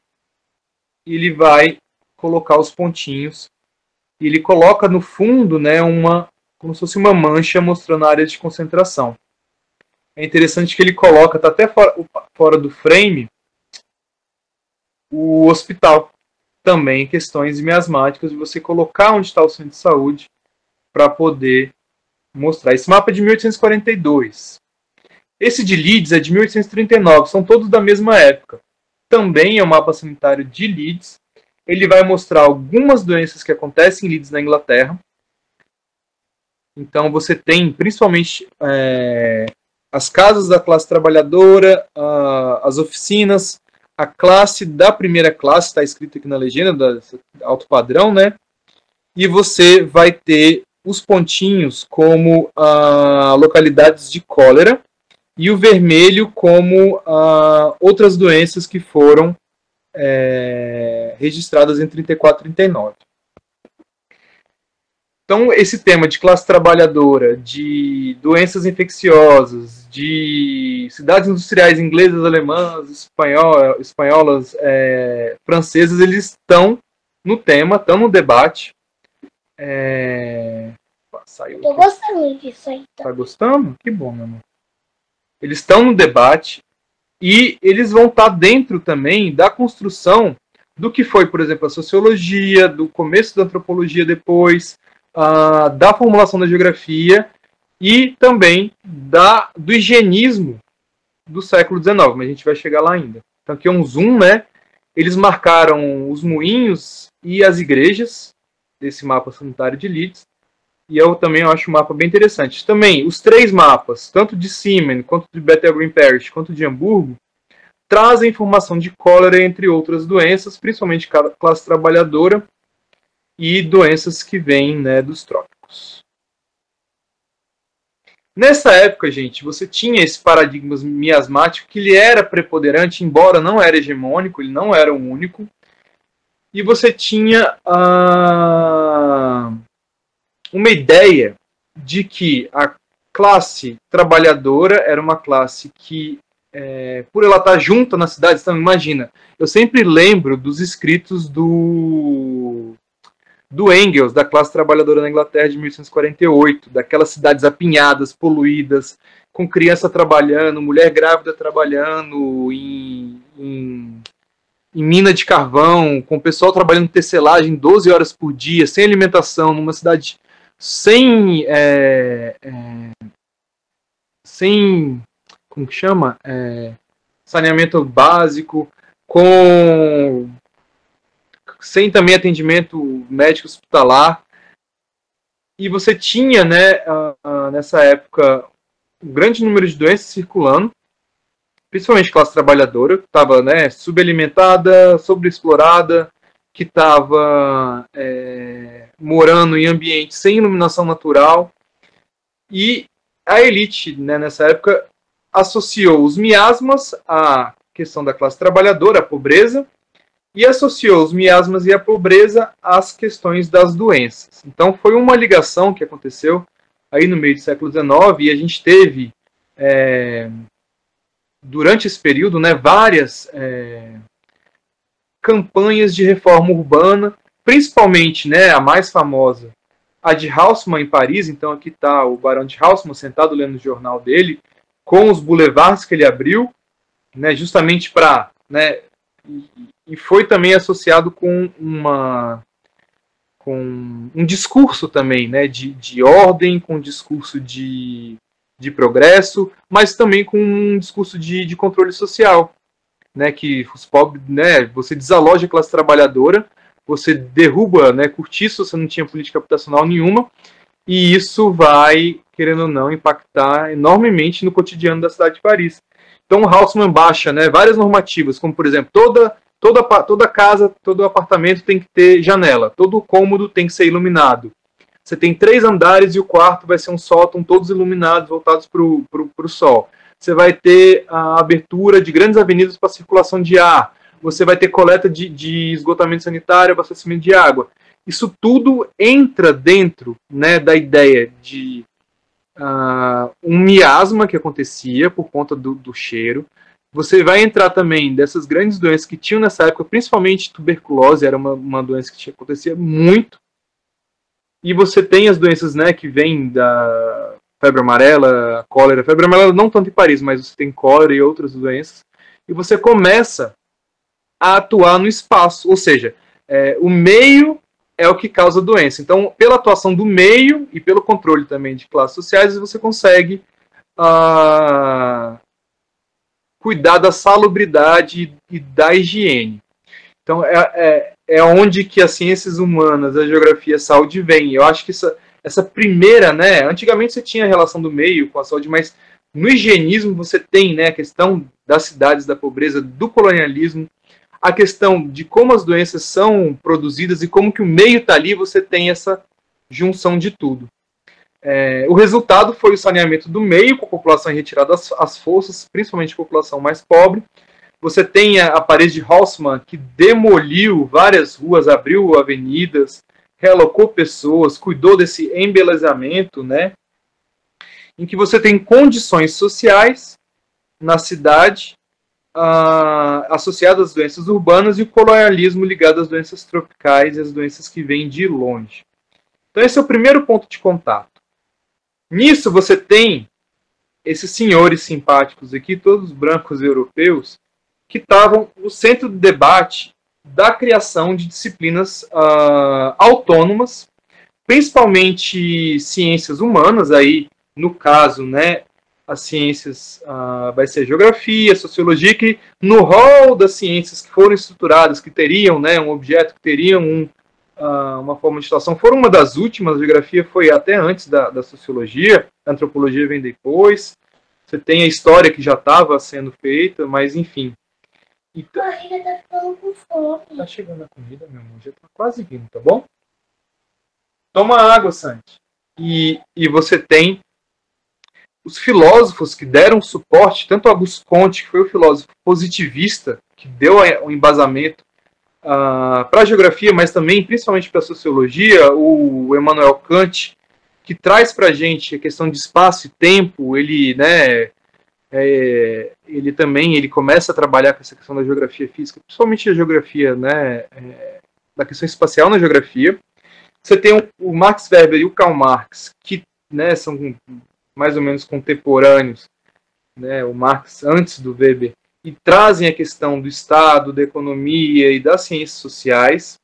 ele vai colocar os pontinhos, e ele coloca no fundo, né, como se fosse uma mancha mostrando a área de concentração. É interessante que ele coloca, está até fora do frame, o hospital. Também questões miasmáticas de você colocar onde está o centro de saúde para poder mostrar. Esse mapa é de 1842. Esse de Leeds é de 1839, são todos da mesma época. Também é o mapa sanitário de Leeds. Ele vai mostrar algumas doenças que acontecem em Leeds, na Inglaterra. Então você tem principalmente as casas da classe trabalhadora, as oficinas, a classe da primeira classe, está escrito aqui na legenda, da alto padrão, né? E você vai ter os pontinhos como localidades de cólera e o vermelho como outras doenças que foram registradas em 34 e 39. Então, esse tema de classe trabalhadora, de doenças infecciosas, de cidades industriais inglesas, alemãs, espanholas, francesas, eles estão no tema, estão no debate. Tô gostando disso aí. Tá gostando? Que bom, meu amor. Eles estão no debate e eles vão estar dentro também da construção do que foi, por exemplo, a sociologia, do começo da antropologia depois, da formulação da geografia e também do higienismo do século XIX, mas a gente vai chegar lá ainda. Então aqui é um zoom, né? Eles marcaram os moinhos e as igrejas desse mapa sanitário de Leeds, e eu também acho o mapa bem interessante. Também os 3 mapas, tanto de Seaman, quanto de Bethnal Green Parish, quanto de Hamburgo, trazem informação de cólera, entre outras doenças, principalmente classe trabalhadora, e doenças que vêm, né, dos trópicos. Nessa época, gente, você tinha esse paradigma miasmático que ele era preponderante, embora não era hegemônico, ele não era o único. E você tinha uma ideia de que a classe trabalhadora era uma classe que, por ela estar junta na cidade, então imagina, eu sempre lembro dos escritos do Engels, da classe trabalhadora na Inglaterra de 1848, daquelas cidades apinhadas, poluídas, com criança trabalhando, mulher grávida trabalhando em mina de carvão, com o pessoal trabalhando em tecelagem 12 horas por dia, sem alimentação, numa cidade sem como que chama? Saneamento básico, sem também atendimento médico hospitalar. E você tinha, né, nessa época, um grande número de doenças circulando, principalmente classe trabalhadora, que estava, né, subalimentada, sobreexplorada, que estava morando em ambientes sem iluminação natural. E a elite, né, nessa época, associou os miasmas à questão da classe trabalhadora, à pobreza, e associou os miasmas e a pobreza às questões das doenças. Então foi uma ligação que aconteceu aí no meio do século XIX, e a gente teve, durante esse período, né, várias campanhas de reforma urbana, principalmente, né, a mais famosa, a de Haussmann em Paris. Então aqui está o Barão de Haussmann sentado lendo o jornal dele, com os boulevards que ele abriu, né, justamente para... Né, e foi também associado com um discurso também, né, de ordem, com um discurso de progresso, mas também com um discurso de controle social, né, que os pobres, né, você desaloja a classe trabalhadora, você derruba, né, cortiço, você não tinha política habitacional nenhuma, e isso vai, querendo ou não, impactar enormemente no cotidiano da cidade de Paris. Então o Haussmann baixa, né, várias normativas, como por exemplo, toda casa, todo apartamento tem que ter janela, todo cômodo tem que ser iluminado. Você tem 3 andares e o quarto vai ser um sótão, todos iluminados, voltados para o sol. Você vai ter a abertura de grandes avenidas para circulação de ar. Você vai ter coleta de esgotamento sanitário, abastecimento de água. Isso tudo entra dentro, né, da ideia de um miasma que acontecia por conta do cheiro. Você vai entrar também dessas grandes doenças que tinham nessa época, principalmente tuberculose, era uma doença que acontecia muito. E você tem as doenças, né, que vêm da febre amarela, cólera. Febre amarela não tanto em Paris, mas você tem cólera e outras doenças. E você começa a atuar no espaço, ou seja, o meio é o que causa a doença. Então, pela atuação do meio e pelo controle também de classes sociais, você consegue cuidar da salubridade e da higiene. Então, é onde que as ciências humanas, a geografia e a saúde vêm. Eu acho que essa primeira, né? Antigamente você tinha a relação do meio com a saúde, mas no higienismo você tem, né, a questão das cidades, da pobreza, do colonialismo, a questão de como as doenças são produzidas e como que o meio está ali, você tem essa junção de tudo. O resultado foi o saneamento do meio, com a população em retirada às forças, principalmente a população mais pobre. Você tem a parede de Haussmann, que demoliu várias ruas, abriu avenidas, realocou pessoas, cuidou desse embelezamento, né? Em que você tem condições sociais na cidade associadas às doenças urbanas e o colonialismo ligado às doenças tropicais e às doenças que vêm de longe. Então esse é o primeiro ponto de contato. Nisso você tem esses senhores simpáticos aqui, todos brancos europeus, que estavam no centro do debate da criação de disciplinas autônomas, principalmente ciências humanas, aí no caso, né, as ciências vai ser geografia, sociologia, que no rol das ciências que foram estruturadas, que teriam, né, um objeto, que teriam uma forma de situação, foram uma das últimas. A geografia foi até antes da sociologia, a antropologia vem depois, você tem a história que já estava sendo feita, mas enfim. Então, a barriga tá ficando com fome. Tá chegando a comida, meu amor, já tá quase vindo, tá bom? Toma água, Santi. E você tem os filósofos que deram suporte, tanto Auguste Comte, que foi o filósofo positivista, que deu o embasamento para a geografia, mas também, principalmente para a sociologia, o Immanuel Kant, que traz para a gente a questão de espaço e tempo. Ele, né, ele também começa a trabalhar com essa questão da geografia física, principalmente a geografia, né, da questão espacial na geografia. Você tem o Max Weber e o Karl Marx, que, né, são mais ou menos contemporâneos, né, o Marx antes do Weber, e trazem a questão do Estado, da economia e das ciências sociais,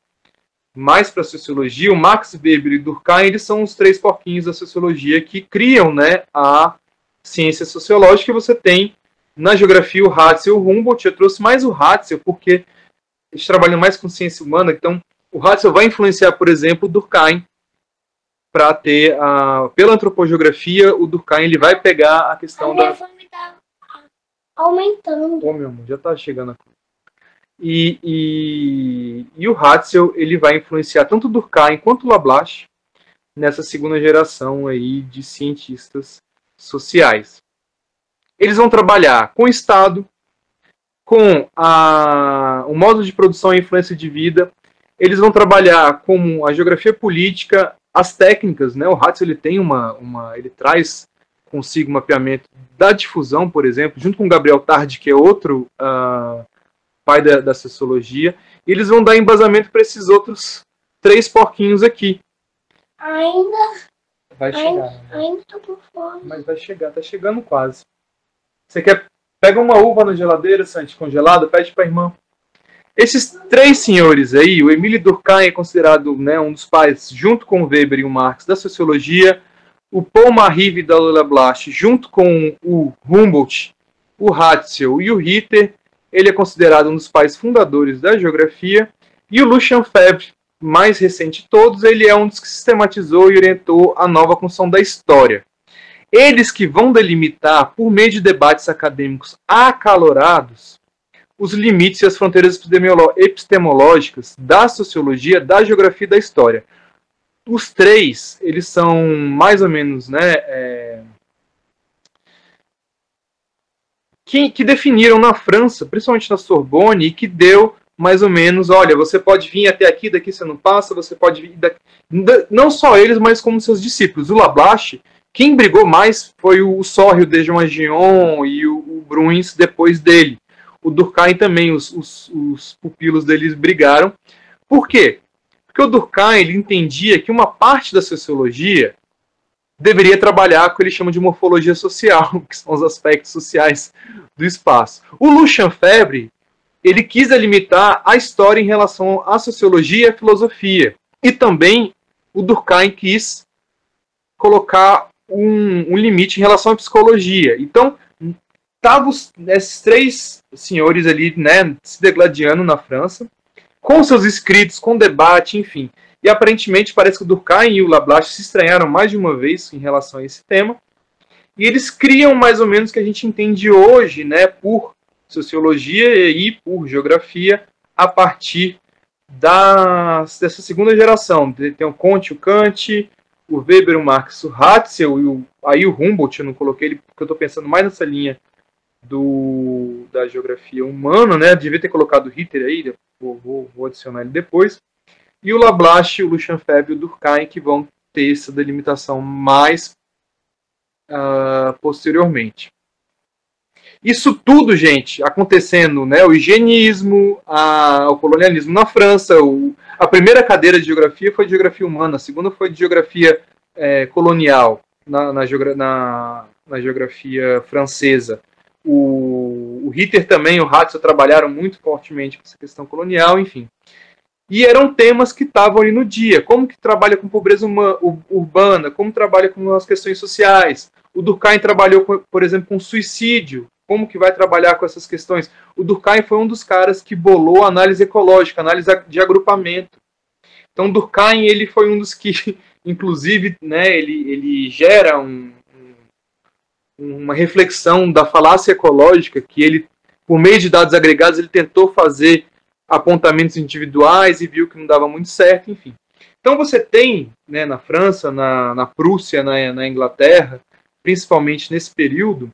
mais para a sociologia. O Max Weber e Durkheim, eles são os três porquinhos da sociologia que criam, né, a ciência sociológica. Você tem na geografia o Ratzel e o Humboldt. Eu trouxe mais o Ratzel porque eles trabalham mais com ciência humana, então o Ratzel vai influenciar, por exemplo, o Durkheim para ter pela antropogeografia. O Durkheim ele vai pegar a questão da fome tá aumentando. Oh, meu amor, já está chegando a e o Ratzel ele vai influenciar tanto o Durkheim quanto o Lablache nessa segunda geração aí de cientistas sociais. Eles vão trabalhar com o Estado, com o modo de produção e influência de vida. Eles vão trabalhar com a geografia política, as técnicas, né? O Ratzel ele tem ele traz consigo o mapeamento da difusão, por exemplo, junto com o Gabriel Tarde, que é outro pai da sociologia. E eles vão dar embasamento para esses outros três porquinhos aqui. Vai chegar. Ainda tô com fome. Mas vai chegar, tá chegando quase. Você quer? Pega uma uva na geladeira, Santi, congelada, pede pra irmã. Esses três senhores aí, o Émile Durkheim é considerado, né, um dos pais, junto com o Weber e o Marx, da sociologia. O Paul-Marie Vidal-Lablache, junto com o Humboldt, o Ratzel e o Ritter, ele é considerado um dos pais fundadores da geografia. E o Lucien Febvre, mais recente de todos, ele é um dos que sistematizou e orientou a nova construção da história. Eles que vão delimitar, por meio de debates acadêmicos acalorados, os limites e as fronteiras epistemológicas da sociologia, da geografia e da história. Os três, eles são mais ou menos, né, que definiram na França, principalmente na Sorbonne, e que deu mais ou menos, olha, você pode vir até aqui, daqui você não passa, você pode vir daqui. Não só eles, mas como seus discípulos. O Lablache, quem brigou mais foi o Sorrio de Joangion e o Bruins depois dele. O Durkheim também, os pupilos deles brigaram. Por quê? Porque o Durkheim ele entendia que uma parte da sociologia deveria trabalhar com o que ele chama de morfologia social, que são os aspectos sociais do espaço. O Lucien Febvre, ele quis delimitar a história em relação à sociologia e à filosofia. E também o Durkheim quis colocar um limite em relação à psicologia. Então, estavam esses três senhores ali, né, se degladiando na França, com seus escritos, com debate, enfim. E aparentemente parece que o Durkheim e o Lablache se estranharam mais de uma vez em relação a esse tema. E eles criam mais ou menos o que a gente entende hoje, né, por sociologia e por geografia, a partir dessa segunda geração. Tem o Comte, o Kant, o Weber, o Marx, o Ratzel, aí o Humboldt, eu não coloquei ele porque eu estou pensando mais nessa linha da geografia humana, né? Devia ter colocado o Ritter aí, vou adicionar ele depois. E o Lablache, o Lucien Febvre e o Durkheim, que vão ter essa delimitação mais posteriormente. Isso tudo, gente, acontecendo, né? O higienismo, o colonialismo na França. A primeira cadeira de geografia foi de geografia humana, a segunda foi de geografia colonial na geografia francesa. O Ritter também, o Ratzel trabalharam muito fortemente com essa questão colonial, enfim. E eram temas que estavam ali no dia. Como que trabalha com pobreza urbana, como trabalha com as questões sociais. O Durkheim trabalhou, por exemplo, com suicídio. Como que vai trabalhar com essas questões? O Durkheim foi um dos caras que bolou a análise ecológica, análise de agrupamento. Então, Durkheim ele foi um dos que, inclusive, né, ele gera uma reflexão da falácia ecológica, que ele, por meio de dados agregados, ele tentou fazer apontamentos individuais e viu que não dava muito certo, enfim. Então você tem, né, na França, na Prússia, na Inglaterra, principalmente nesse período,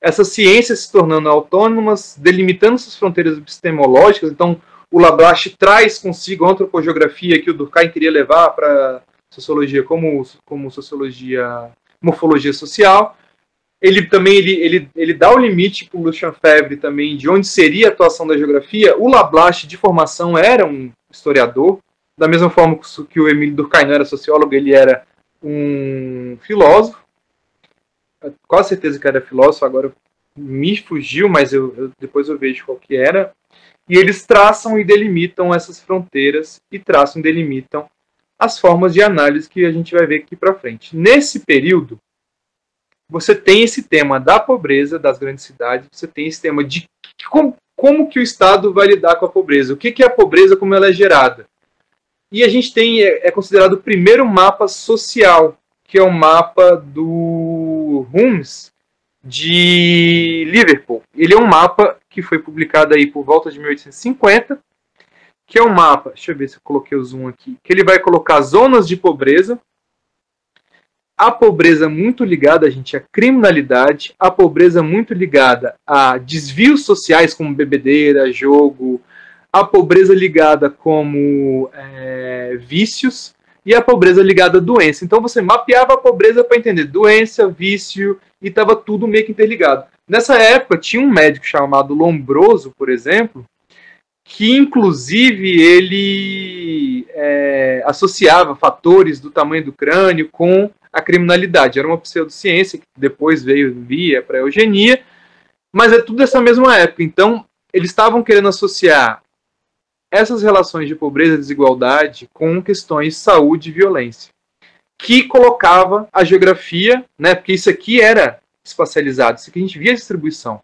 essas ciências se tornando autônomas, delimitando suas fronteiras epistemológicas. Então o Lablache traz consigo a antropogeografia que o Durkheim queria levar para sociologia como sociologia, morfologia social. Ele também ele dá o limite para o Lucien Febvre também de onde seria a atuação da geografia. O Lablache, de formação, era um historiador, da mesma forma que o Émile Durkheim não era sociólogo, ele era um filósofo. Quase certeza que era filósofo, agora me fugiu, mas depois eu vejo qual que era. E eles traçam e delimitam essas fronteiras e traçam e delimitam as formas de análise que a gente vai ver aqui para frente. Nesse período, você tem esse tema da pobreza das grandes cidades, você tem esse tema de como que o Estado vai lidar com a pobreza, o que é a pobreza, como ela é gerada. E a gente tem, é considerado o primeiro mapa social, que é o mapa do Humes, de Liverpool. Ele é um mapa que foi publicado aí por volta de 1850, que é um mapa, deixa eu ver se eu coloquei o zoom aqui, que ele vai colocar zonas de pobreza, a pobreza muito ligada, gente, à criminalidade, a pobreza muito ligada a desvios sociais como bebedeira, jogo, a pobreza ligada como vícios e a pobreza ligada à doença. Então você mapeava a pobreza para entender doença, vício, e estava tudo meio que interligado. Nessa época tinha um médico chamado Lombroso, por exemplo, que inclusive ele associava fatores do tamanho do crânio com a criminalidade. Era uma pseudociência que depois via para a eugenia, mas é tudo dessa mesma época. Então eles estavam querendo associar essas relações de pobreza e desigualdade com questões de saúde e violência, que colocava a geografia, né, porque isso aqui era espacializado, isso aqui a gente via a distribuição,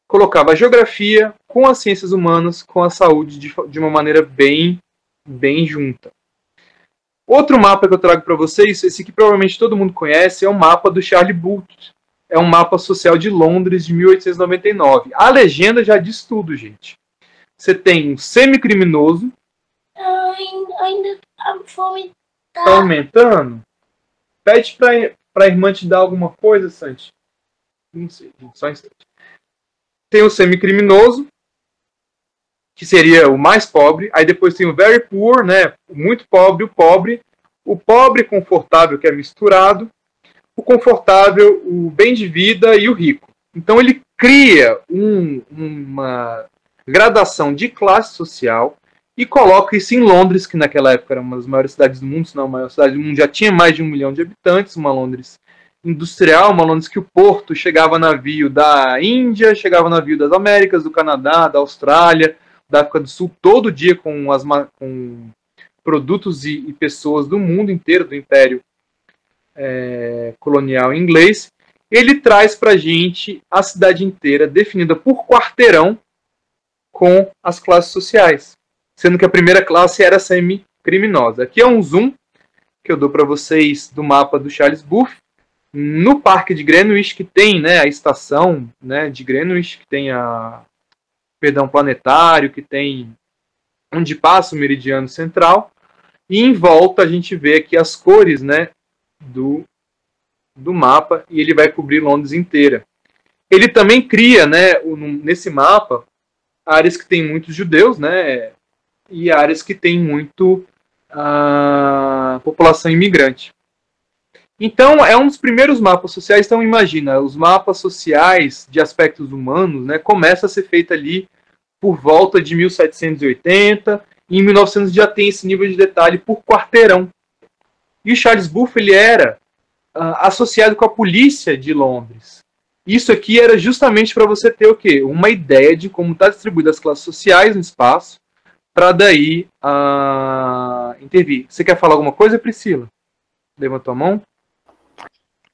colocava a geografia com as ciências humanas, com a saúde de uma maneira bem junta. Outro mapa que eu trago para vocês, esse que provavelmente todo mundo conhece, é o mapa do Charlie Booth. É um mapa social de Londres de 1899. A legenda já diz tudo, gente. Você tem um semicriminoso. Ainda a fome tá aumentando? Pede pra irmã te dar alguma coisa, Santi. Não sei, só um instante. Tem o semicriminoso, que seria o mais pobre. Aí depois tem o very poor, né? Muito pobre, o pobre confortável, que é misturado, o confortável, o bem de vida e o rico. Então ele cria uma gradação de classe social e coloca isso em Londres, que naquela época era uma das maiores cidades do mundo, se não a maior cidade do mundo, já tinha mais de 1 milhão de habitantes, uma Londres industrial, uma Londres que o porto chegava navio da Índia, chegava navio das Américas, do Canadá, da Austrália, da África do Sul, todo dia com produtos e pessoas do mundo inteiro, do Império colonial inglês. Ele traz para a gente a cidade inteira definida por quarteirão com as classes sociais, sendo que a primeira classe era criminosa. Aqui é um zoom que eu dou para vocês do mapa do Charles Booth, no Parque de Greenwich, que tem, né, a estação, né, de Greenwich, que tem planetário, que tem onde passa o meridiano central, e em volta a gente vê aqui as cores, né, do mapa, e ele vai cobrir Londres inteira. Ele também cria, né, nesse mapa, áreas que tem muitos judeus, né, e áreas que tem muito população imigrante. Então, é um dos primeiros mapas sociais. Então, imagina, os mapas sociais de aspectos humanos, né, começa a ser feito ali por volta de 1780, e em 1900 já tem esse nível de detalhe por quarteirão. E o Charles Booth, ele era associado com a polícia de Londres. Isso aqui era justamente para você ter o quê? Uma ideia de como está distribuídas as classes sociais no espaço, para daí intervir. Você quer falar alguma coisa, Priscila? Levantou a mão?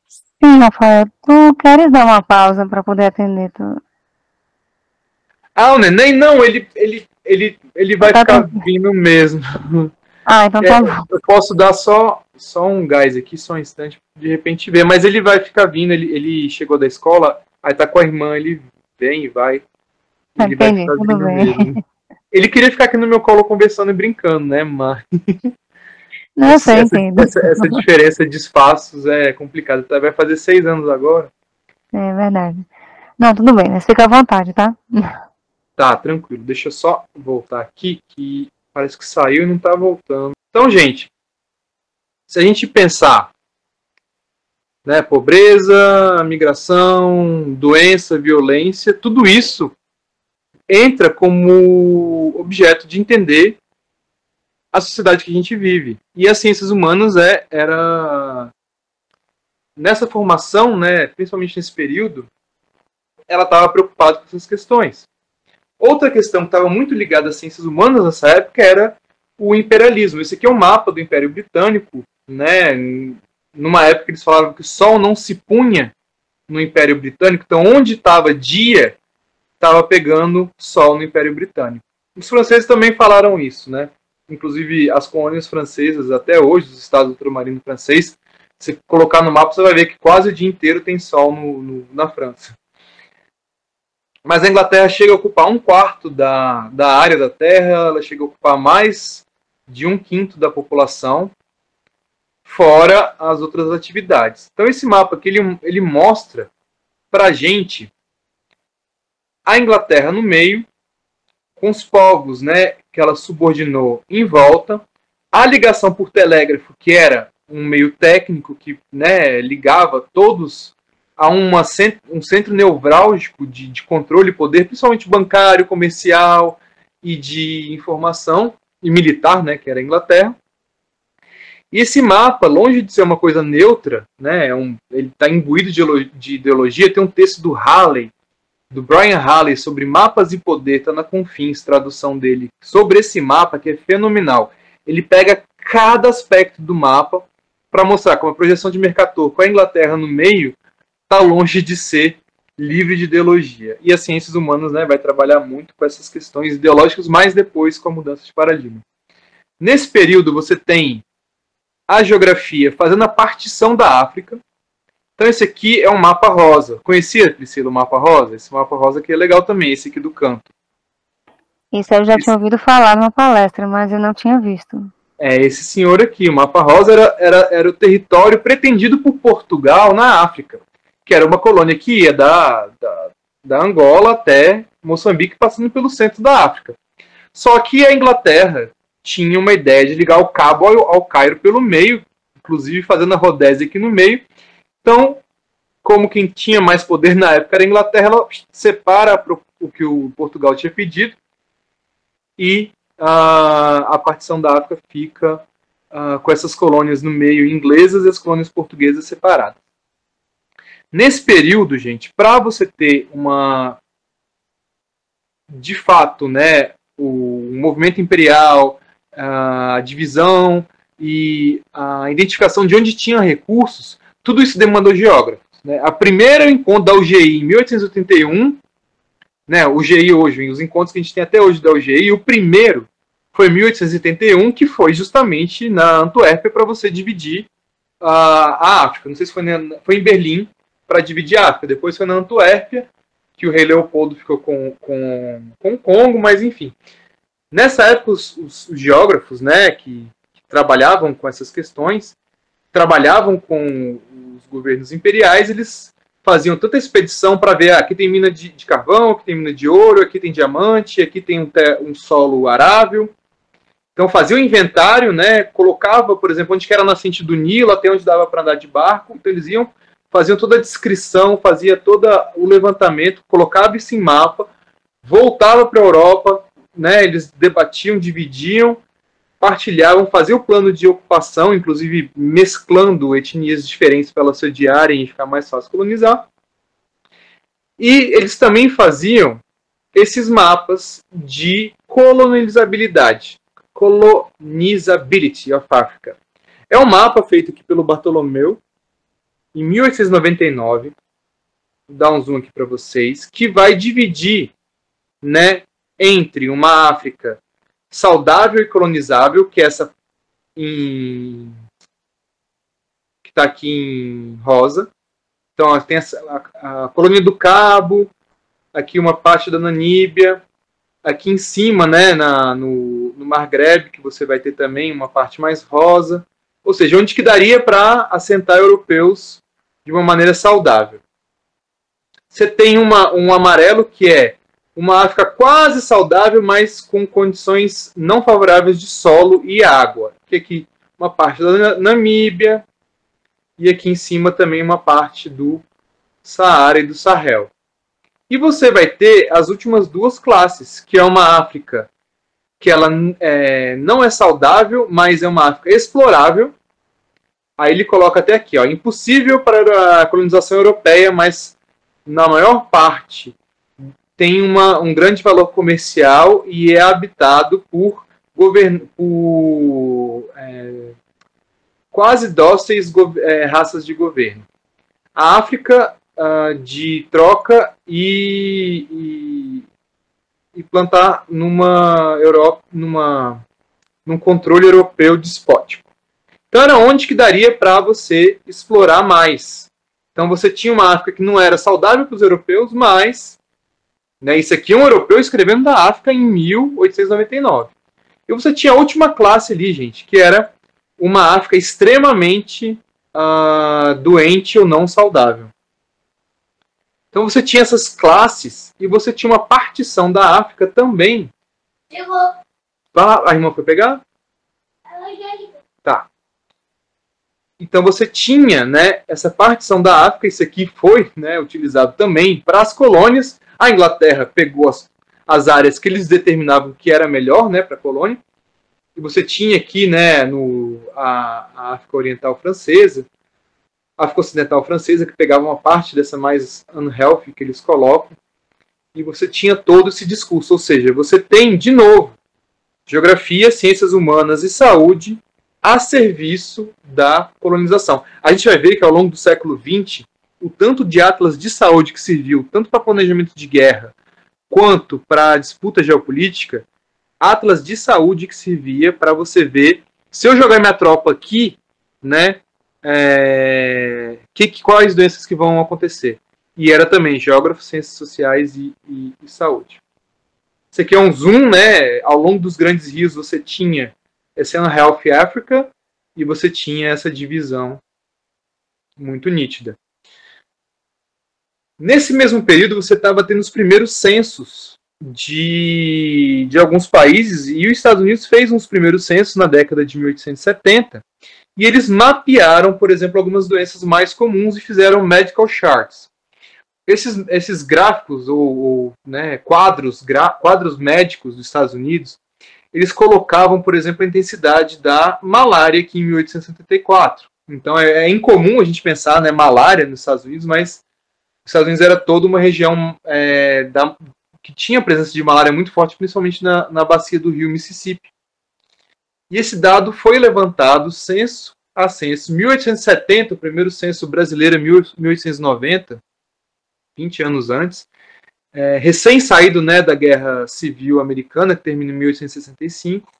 Sim, Rafael. Tu queres dar uma pausa para poder atender tu? O neném não, ele vai ficar vindo mesmo. Então tá bom. Eu posso dar só um gás aqui, só um instante, de repente ver, mas ele vai ficar vindo, ele chegou da escola, aí tá com a irmã, ele vem e vai. Ele vai ficar tudo bem. Mesmo. Ele queria ficar aqui no meu colo conversando e brincando, né, mas... Não, eu sei, entendo. Essa diferença de espaços é complicada. Vai fazer 6 anos agora. É verdade. Não, tudo bem, mas fica à vontade, tá? Tá, tranquilo. Deixa eu só voltar aqui, que parece que saiu e não tá voltando. Então, gente, se a gente pensar, né, pobreza, migração, doença, violência, tudo isso entra como objeto de entender a sociedade que a gente vive. E as ciências humanas era nessa formação, né, principalmente nesse período, ela estava preocupada com essas questões. Outra questão que estava muito ligada às ciências humanas nessa época era o imperialismo. Esse aqui é um mapa do Império Britânico, né, numa época eles falavam que o sol não se punha no Império Britânico, então onde estava dia, estava pegando sol no Império Britânico. Os franceses também falaram isso, né? Inclusive as colônias francesas, até hoje, os estados ultramarinos francês, se colocar no mapa, você vai ver que quase o dia inteiro tem sol na França. Mas a Inglaterra chega a ocupar 1/4 da área da Terra, ela chega a ocupar mais de 1/5 da população, fora as outras atividades. Então esse mapa aqui, ele mostra pra gente a Inglaterra no meio, com os povos, né, que ela subordinou em volta, a ligação por telégrafo, que era um meio técnico que, né, ligava todos a um centro nevrálgico de controle e poder, principalmente bancário, comercial e de informação, e militar, né, que era a Inglaterra. E esse mapa, longe de ser uma coisa neutra, né, ele está imbuído de ideologia. Tem um texto do Halley, do Brian Halley, sobre mapas e poder, está na Confins, tradução dele, sobre esse mapa, que é fenomenal. Ele pega cada aspecto do mapa para mostrar como a projeção de Mercator com a Inglaterra no meio está longe de ser livre de ideologia. E as ciências humanas, né, vai trabalhar muito com essas questões ideológicas, mais depois com a mudança de paradigma. Nesse período você tem a geografia fazendo a partição da África. Então esse aqui é um mapa rosa. Conhecia, Priscila, o mapa rosa? Esse mapa rosa aqui é legal também, esse aqui do canto. Isso eu já tinha ouvido falar numa palestra, mas eu não tinha visto. Esse senhor aqui, o mapa rosa era o território pretendido por Portugal na África, que era uma colônia que ia da Angola até Moçambique, passando pelo centro da África. Só que a Inglaterra tinha uma ideia de ligar o Cabo ao Cairo pelo meio, inclusive fazendo a Rodésia aqui no meio. Então, como quem tinha mais poder na época era a Inglaterra, ela separa o que o Portugal tinha pedido, e a partição da África fica com essas colônias no meio inglesas e as colônias portuguesas separadas. Nesse período, gente, para você ter de fato, né, o movimento imperial, a divisão e a identificação de onde tinha recursos, tudo isso demandou geógrafos, né? A primeira encontro da UGI em 1881, né, o UGI hoje, os encontros que a gente tem até hoje da UGI, o primeiro foi 1881, que foi justamente na Antuérpia para você dividir a África. Não sei se foi em Berlim para dividir a África. Depois foi na Antuérpia, que o rei Leopoldo ficou com o Congo, mas enfim. Nessa época, os geógrafos, né, que trabalhavam com essas questões, trabalhavam com os governos imperiais, eles faziam tanta expedição para ver, aqui tem mina de carvão, aqui tem mina de ouro, aqui tem diamante, aqui tem um solo arável. Então fazia o inventário, né, colocava, por exemplo, onde que era a nascente do Nilo, até onde dava para andar de barco. Então eles faziam toda a descrição, fazia todo o levantamento, colocava isso em mapa, voltava para a Europa, né, eles debatiam, dividiam, partilhavam, faziam o plano de ocupação, inclusive mesclando etnias diferentes para elas se odiarem e ficar mais fácil colonizar. E eles também faziam esses mapas de coloniality of Africa. É um mapa feito aqui pelo Bartolomeu, em 1899, vou dar um zoom aqui para vocês, que vai dividir, né, entre uma África saudável e colonizável, que é essa que está aqui em rosa. Então tem a colônia do Cabo, aqui uma parte da Namíbia, aqui em cima, né, no Maghreb, que você vai ter também uma parte mais rosa, ou seja, onde que daria para assentar europeus de uma maneira saudável. Você tem um amarelo, que é uma África quase saudável, mas com condições não favoráveis de solo e água. Aqui uma parte da Namíbia e aqui em cima também uma parte do Saara e do Sahel. E você vai ter as últimas duas classes, que é uma África que ela não é saudável, mas é uma África explorável. Aí ele coloca até aqui, ó, impossível para a colonização europeia, mas na maior parte tem um grande valor comercial e é habitado por quase dóceis raças de governo. A África de troca e plantar num controle europeu despótico. Então era onde que daria para você explorar mais. Então você tinha uma África que não era saudável para os europeus, mas, né, isso aqui é um europeu escrevendo da África em 1899. E você tinha a última classe ali, gente, que era uma África extremamente doente ou não saudável. Então você tinha essas classes e você tinha uma partição da África também. Chegou. A irmã foi pegar? Tá. Então você tinha, né, essa partição da África, isso aqui foi, né, utilizado também para as colônias. A Inglaterra pegou as áreas que eles determinavam que era melhor, né, para a colônia. E você tinha aqui, né, a África Oriental Francesa, a África Ocidental Francesa, que pegava uma parte dessa mais unhealthy que eles colocam. E você tinha todo esse discurso. Ou seja, você tem, de novo, geografia, ciências humanas e saúde a serviço da colonização. A gente vai ver que ao longo do século XX, o tanto de atlas de saúde que serviu, tanto para planejamento de guerra, quanto para disputa geopolítica, atlas de saúde que servia para você ver, se eu jogar minha tropa aqui, né, quais doenças que vão acontecer. E era também geógrafo, ciências sociais e saúde. Isso aqui é um zoom, né? Ao longo dos grandes rios você tinha esse Unhealthy Africa e você tinha essa divisão muito nítida. Nesse mesmo período você estava tendo os primeiros censos de alguns países, e os Estados Unidos fez uns primeiros censos na década de 1870, e eles mapearam, por exemplo, algumas doenças mais comuns e fizeram medical charts. Esses gráficos, né, quadros médicos dos Estados Unidos, eles colocavam, por exemplo, a intensidade da malária aqui em 1874. Então é incomum a gente pensar, né, malária nos Estados Unidos, mas os Estados Unidos era toda uma região que tinha presença de malária muito forte, principalmente na bacia do rio Mississippi. E esse dado foi levantado censo a censo. Em 1870, o primeiro censo brasileiro é 1890, 20 anos antes, recém-saído, né, da Guerra Civil Americana, que termina em 1865,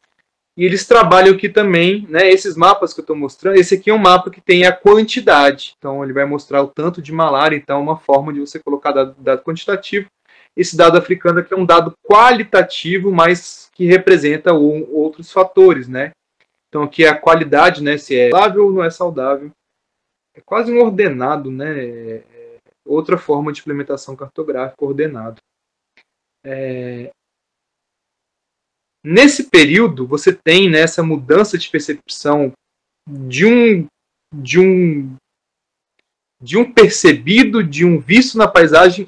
E eles trabalham aqui também, né, esses mapas que eu estou mostrando, esse aqui é um mapa que tem a quantidade. Então, ele vai mostrar o tanto de malária, então é uma forma de você colocar dado quantitativo. Esse dado africano aqui é um dado qualitativo, mas que representa outros fatores, né? Então, aqui é a qualidade, né, se é saudável ou não é saudável. É quase um ordenado, né? Outra forma de implementação cartográfica, ordenado. Nesse período, você tem, né, essa mudança de percepção de um percebido, de um visto na paisagem,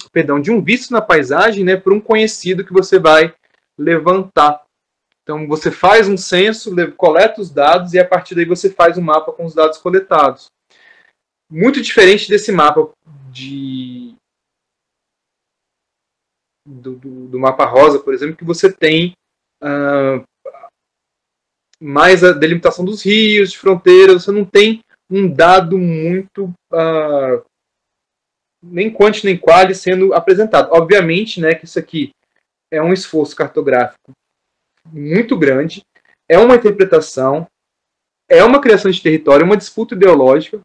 né, para um conhecido que você vai levantar. Então, você faz um censo, coleta os dados e a partir daí você faz um mapa com os dados coletados. Muito diferente desse mapa do mapa rosa, por exemplo, que você tem mais a delimitação dos rios, de fronteiras, você não tem um dado muito nem quanti nem quali sendo apresentado. Obviamente, né, que isso aqui é um esforço cartográfico muito grande, é uma interpretação, é uma criação de território, uma disputa ideológica,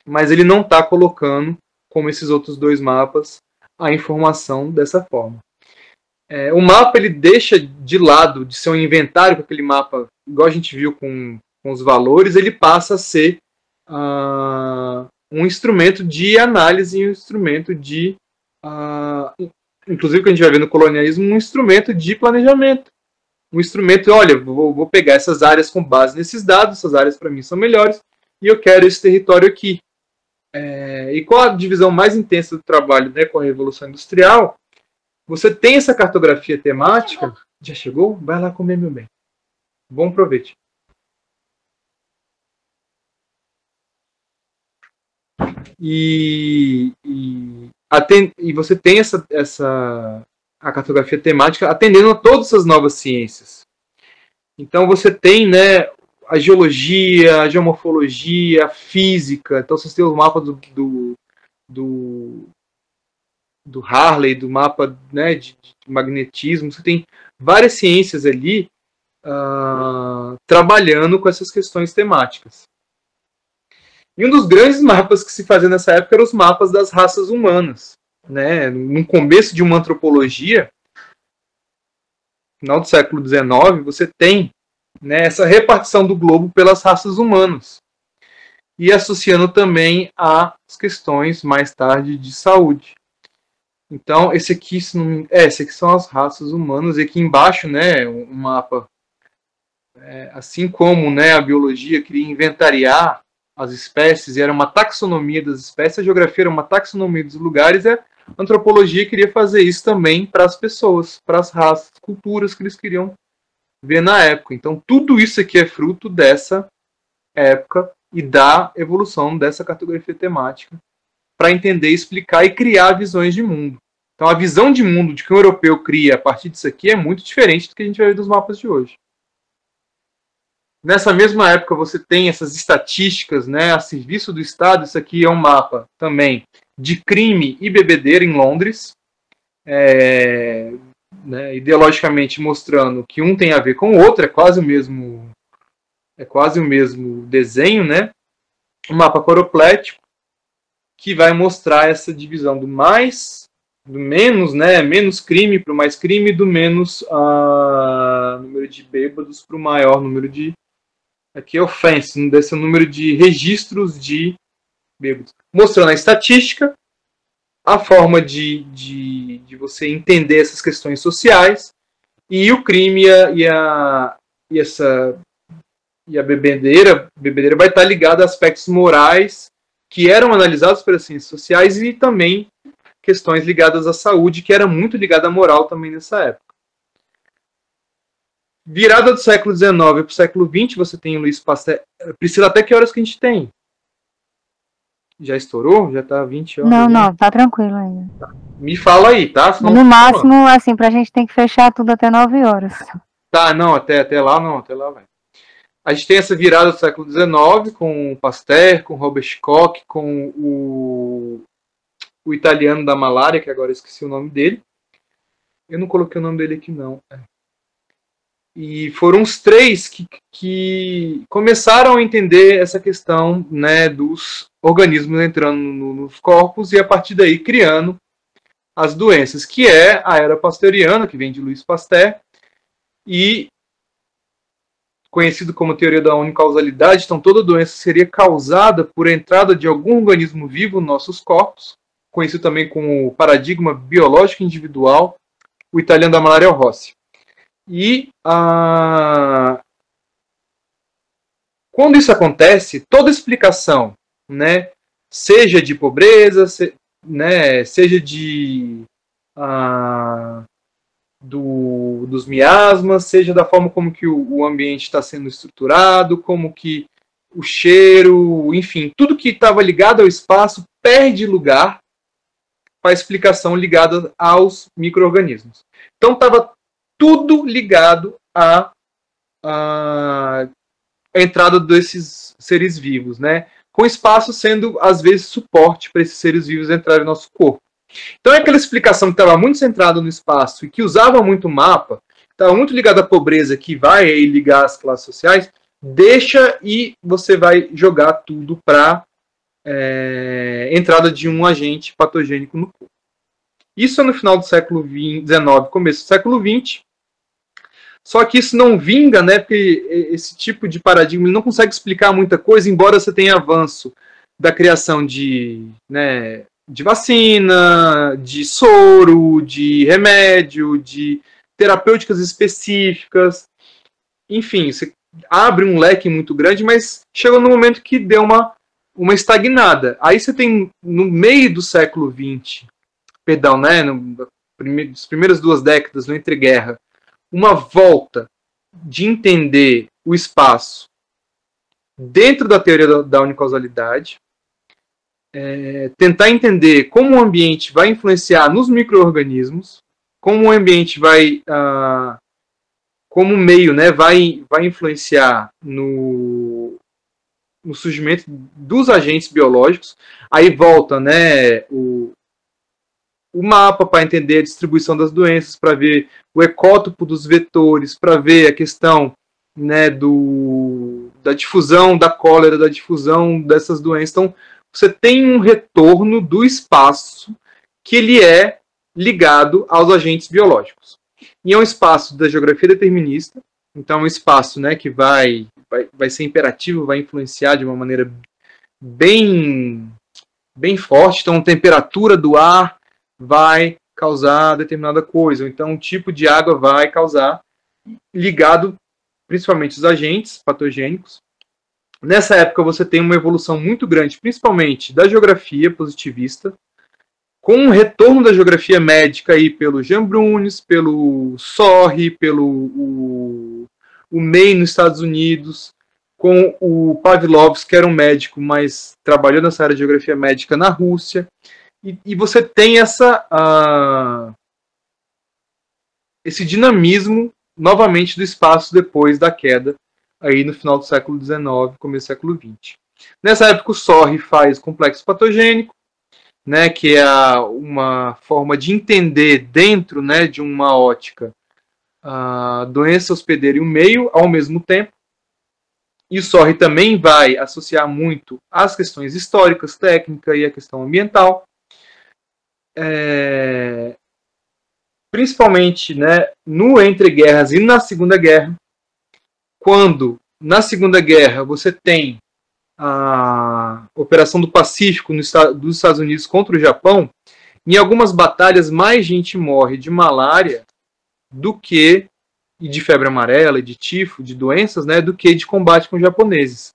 mas ele não está colocando, como esses outros dois mapas, a informação dessa forma. O mapa ele deixa de lado de ser um inventário com aquele mapa, igual a gente viu com os valores, ele passa a ser um instrumento de análise, um instrumento de, inclusive que a gente vai ver no colonialismo, um instrumento de planejamento. Um instrumento, olha, vou pegar essas áreas com base nesses dados, essas áreas para mim são melhores, e eu quero esse território aqui. E qual a divisão mais intensa do trabalho, né, com a Revolução Industrial? Você tem essa cartografia temática. Já chegou? Vai lá comer, meu bem. Bom proveito. E você tem a cartografia temática atendendo a todas essas novas ciências. Então você tem, né, a geologia, a geomorfologia, a física. Então você tem o mapa do Harley, do mapa, né, de magnetismo. Você tem várias ciências ali trabalhando com essas questões temáticas. E um dos grandes mapas que se fazia nessa época eram os mapas das raças humanas. Né? No começo de uma antropologia, final do século XIX, você tem, né, essa repartição do globo pelas raças humanas. E associando também às questões, mais tarde, de saúde. Então, esse aqui são as raças humanas. E aqui embaixo, né, um mapa, assim como, né, a biologia queria inventariar as espécies, e era uma taxonomia das espécies, a geografia era uma taxonomia dos lugares, a antropologia queria fazer isso também para as pessoas, para as raças, culturas que eles queriam ver na época. Então, tudo isso aqui é fruto dessa época e da evolução dessa cartografia temática para entender, explicar e criar visões de mundo. Então, a visão de mundo de que um europeu cria a partir disso aqui é muito diferente do que a gente vai ver dos mapas de hoje. Nessa mesma época, você tem essas estatísticas, né, a serviço do Estado. Isso aqui é um mapa também de crime e bebedeira em Londres, né, ideologicamente mostrando que um tem a ver com o outro, é quase o mesmo desenho, né? Um mapa coroplético que vai mostrar essa divisão do menos, né, menos crime para o mais crime, do menos número de bêbados para o maior número de, aqui é offense, desse número de registros de bêbados. Mostrando a estatística, a forma de você entender essas questões sociais, e o crime e a bebedeira vai estar ligada a aspectos morais que eram analisados pelas ciências sociais, e também questões ligadas à saúde, que era muito ligada à moral também nessa época. Virada do século XIX para o século XX, você tem o Luiz Pasteur. Priscila, até que horas que a gente tem? Já estourou? Já tá 20 horas? Não, tá tranquilo ainda. Me fala aí, tá? Senão no máximo, assim, pra gente tem que fechar tudo até 9 horas. Tá, não, até lá vai. A gente tem essa virada do século XIX com o Pasteur, com o Robert Koch, com o italiano da malária, que agora eu esqueci o nome dele. Eu não coloquei o nome dele aqui, não. E foram os três que começaram a entender essa questão, né, dos organismos entrando nos corpos e a partir daí criando as doenças, que é a era pasteuriana, que vem de Louis Pasteur, e conhecido como teoria da unicausalidade. Então toda doença seria causada por entrada de algum organismo vivo nos nossos corpos, conhecido também como o paradigma biológico individual, o italiano da Malaria Rossi. E quando isso acontece, toda explicação, né, seja de pobreza, né, seja de dos miasmas, seja da forma como que o ambiente está sendo estruturado, como que o cheiro, enfim, tudo que estava ligado ao espaço perde lugar para a explicação ligada aos micro-organismos. Então estava tudo ligado à entrada desses seres vivos, né? Com o espaço sendo, às vezes, suporte para esses seres vivos entrarem no nosso corpo. Então, aquela explicação que estava muito centrada no espaço e que usava muito mapa, estava muito ligada à pobreza, que vai aí ligar as classes sociais, deixa e você vai jogar tudo para entrada de um agente patogênico no corpo. Isso é no final do século XIX, começo do século XX. Só que isso não vinga, né? Porque esse tipo de paradigma não consegue explicar muita coisa, embora você tenha avanço da criação de vacina, de soro, de remédio, de terapêuticas específicas. Enfim, você abre um leque muito grande, mas chegou no momento que deu uma estagnada. Aí você tem, no meio do século XX, perdão, né, nas primeiras 2 décadas, no entreguerra, uma volta de entender o espaço dentro da teoria da unicausalidade, tentar entender como o ambiente vai influenciar nos micro-organismos, como o ambiente vai, como o meio, né, vai influenciar no surgimento dos agentes biológicos. Aí volta, né, o mapa para entender a distribuição das doenças, para ver o ecótopo dos vetores, para ver a questão, né, da difusão da cólera, da difusão dessas doenças. Então, você tem um retorno do espaço que ele é ligado aos agentes biológicos. E é um espaço da geografia determinista, então é um espaço, né, que vai ser imperativo, vai influenciar de uma maneira bem forte. Então, a temperatura do ar vai causar determinada coisa, ou então um tipo de água vai causar, ligado principalmente aos agentes patogênicos. Nessa época você tem uma evolução muito grande, principalmente da geografia positivista, com um retorno da geografia médica aí pelo Jean Brunes, pelo Sorry, pelo o May nos Estados Unidos, com o Pavlovsky, que era um médico, mas trabalhou nessa área de geografia médica na Rússia. E você tem esse dinamismo novamente do espaço depois da queda, aí no final do século XIX, começo do século XX. Nessa época o Sorry faz complexo patogênico, né, que é uma forma de entender dentro, né, de uma ótica a doença hospedeira e o meio ao mesmo tempo. E o Sorry também vai associar muito as questões históricas, técnicas e a questão ambiental. Principalmente, né, no entreguerras e na Segunda Guerra, quando na Segunda Guerra você tem a Operação do Pacífico dos Estados Unidos contra o Japão, em algumas batalhas mais gente morre de malária e de febre amarela, e de tifo, de doenças, né, do que de combate com os japoneses.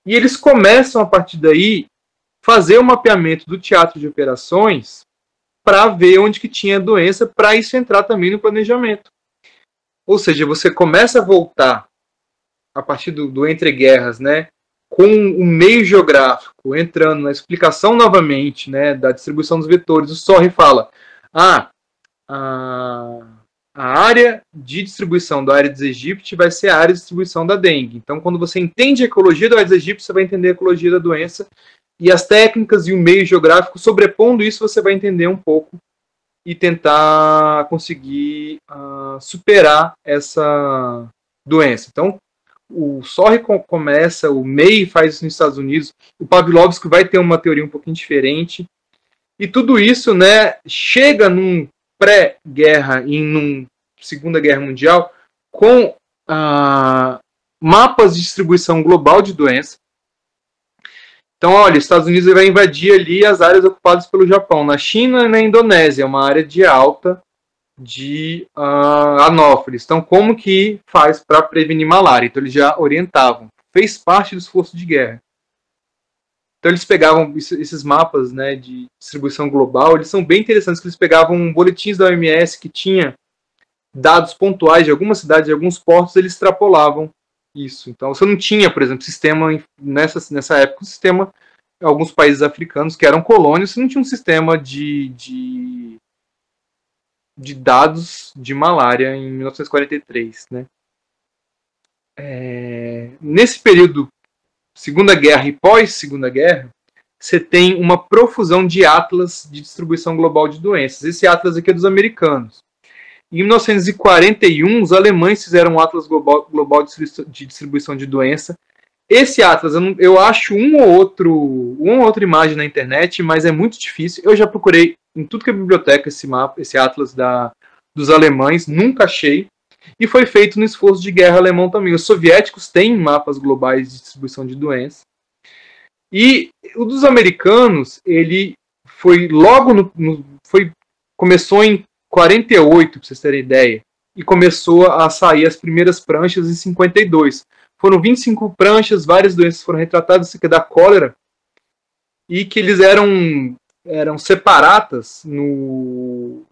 E eles começam a partir daí fazer o mapeamento do teatro de operações para ver onde que tinha doença, para isso entrar também no planejamento. Ou seja, você começa a voltar, a partir do entreguerras, né, com o meio geográfico, entrando na explicação novamente, né, da distribuição dos vetores. O Sorry fala, a área de distribuição do Aedes aegypti vai ser a área de distribuição da dengue. Então, quando você entende a ecologia do Aedes aegypti, você vai entender a ecologia da doença, e as técnicas e o meio geográfico, sobrepondo isso, você vai entender um pouco e tentar conseguir superar essa doença. Então, o Sorry começa, o May faz isso nos Estados Unidos, o Pavlovsky vai ter uma teoria um pouquinho diferente, e tudo isso, né, chega num pré-guerra e num Segunda Guerra Mundial com mapas de distribuição global de doença. Então, olha, os Estados Unidos vai invadir ali as áreas ocupadas pelo Japão. Na China e na Indonésia, uma área de alta de anófeles. Então, como que faz para prevenir malária? Então, eles já orientavam. Fez parte do esforço de guerra. Então, eles pegavam esses mapas, né, de distribuição global. Eles são bem interessantes, que eles pegavam boletins da OMS que tinha dados pontuais de algumas cidades, de alguns portos, eles extrapolavam isso. Então, você não tinha, por exemplo, sistema, nessa época, um sistema em alguns países africanos que eram colônias, você não tinha um sistema de dados de malária em 1943, né? Nesse período, Segunda Guerra e pós-Segunda Guerra, você tem uma profusão de atlas de distribuição global de doenças. Esse atlas aqui é dos americanos. Em 1941, os alemães fizeram um atlas global de distribuição de doença. Esse atlas, eu acho uma ou outra imagem na internet, mas é muito difícil. Eu já procurei em tudo que é biblioteca esse mapa, esse atlas dos alemães, nunca achei. E foi feito no esforço de guerra alemão também. Os soviéticos têm mapas globais de distribuição de doença. E o dos americanos, ele foi logo começou em 48, para vocês terem ideia, e começou a sair as primeiras pranchas em 52. Foram 25 pranchas, várias doenças foram retratadas, isso aqui é da cólera, e que eles eram separatas num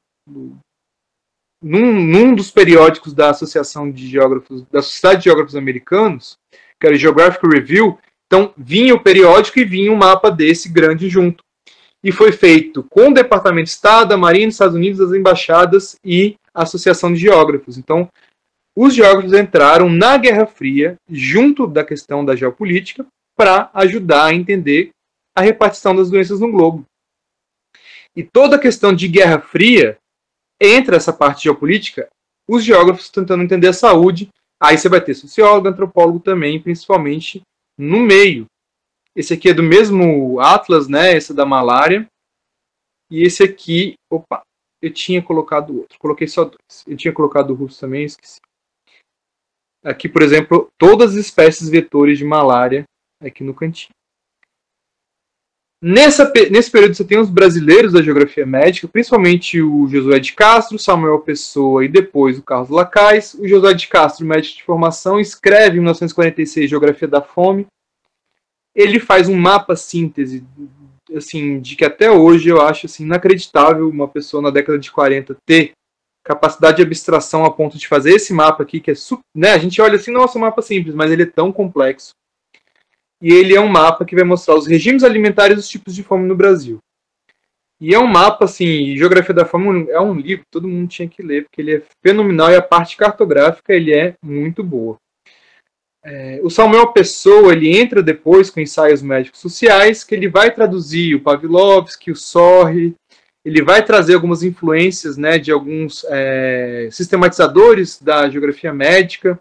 dos periódicos da Associação de Geógrafos, da Sociedade de Geógrafos Americanos, que era o Geographic Review. Então, vinha o periódico e vinha um mapa desse grande junto. E foi feito com o Departamento de Estado, a Marinha dos Estados Unidos, as embaixadas e a Associação de Geógrafos. Então, os geógrafos entraram na Guerra Fria, junto da questão da geopolítica, para ajudar a entender a repartição das doenças no globo. E toda a questão de Guerra Fria, entra essa parte geopolítica, os geógrafos tentando entender a saúde, aí você vai ter sociólogo, antropólogo também, principalmente no meio. Esse aqui é do mesmo Atlas, né? Esse é da malária. E esse aqui, opa, eu tinha colocado outro, coloquei só dois. Eu tinha colocado o russo também, esqueci. Aqui, por exemplo, todas as espécies vetores de malária aqui no cantinho. Nesse período você tem os brasileiros da geografia médica, principalmente o Josué de Castro, Samuel Pessoa e depois o Carlos Lacais. O Josué de Castro, médico de formação, escreve em 1946 Geografia da Fome. Ele faz um mapa síntese, assim, de que até hoje eu acho assim, inacreditável uma pessoa na década de 40 ter capacidade de abstração a ponto de fazer esse mapa aqui, que é né, a gente olha assim, nossa, um mapa simples, mas ele é tão complexo. E ele é um mapa que vai mostrar os regimes alimentares e os tipos de fome no Brasil. E é um mapa, assim, Geografia da Fome é um livro que todo mundo tinha que ler, porque ele é fenomenal e a parte cartográfica ele é muito boa. O Samuel Pessoa, ele entra depois com ensaios médicos sociais, que ele vai traduzir o Pavlovsky, o Sorry, ele vai trazer algumas influências, né, de alguns sistematizadores da geografia médica,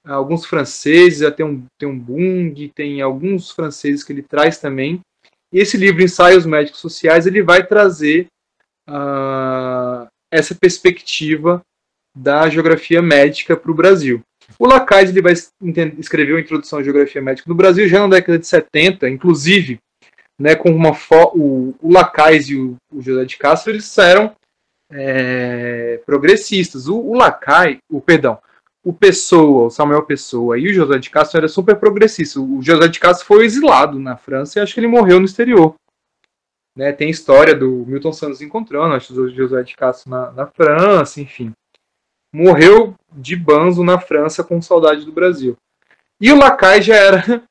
alguns franceses, tem um Bung, tem alguns franceses que ele traz também. E esse livro, Ensaios Médicos Sociais, ele vai trazer essa perspectiva da geografia médica para o Brasil. O Lacais ele vai escrever uma introdução à geografia médica do Brasil já na década de 70, inclusive, né, com o Lacais e o José de Castro, eles eram progressistas. O Pessoa, o Samuel Pessoa e o José de Castro eram super progressistas. O José de Castro foi exilado na França e acho que ele morreu no exterior. Né, tem a história do Milton Santos encontrando, acho que o José de Castro na França, enfim. Morreu de banzo na França com saudade do Brasil. E o Lacais já era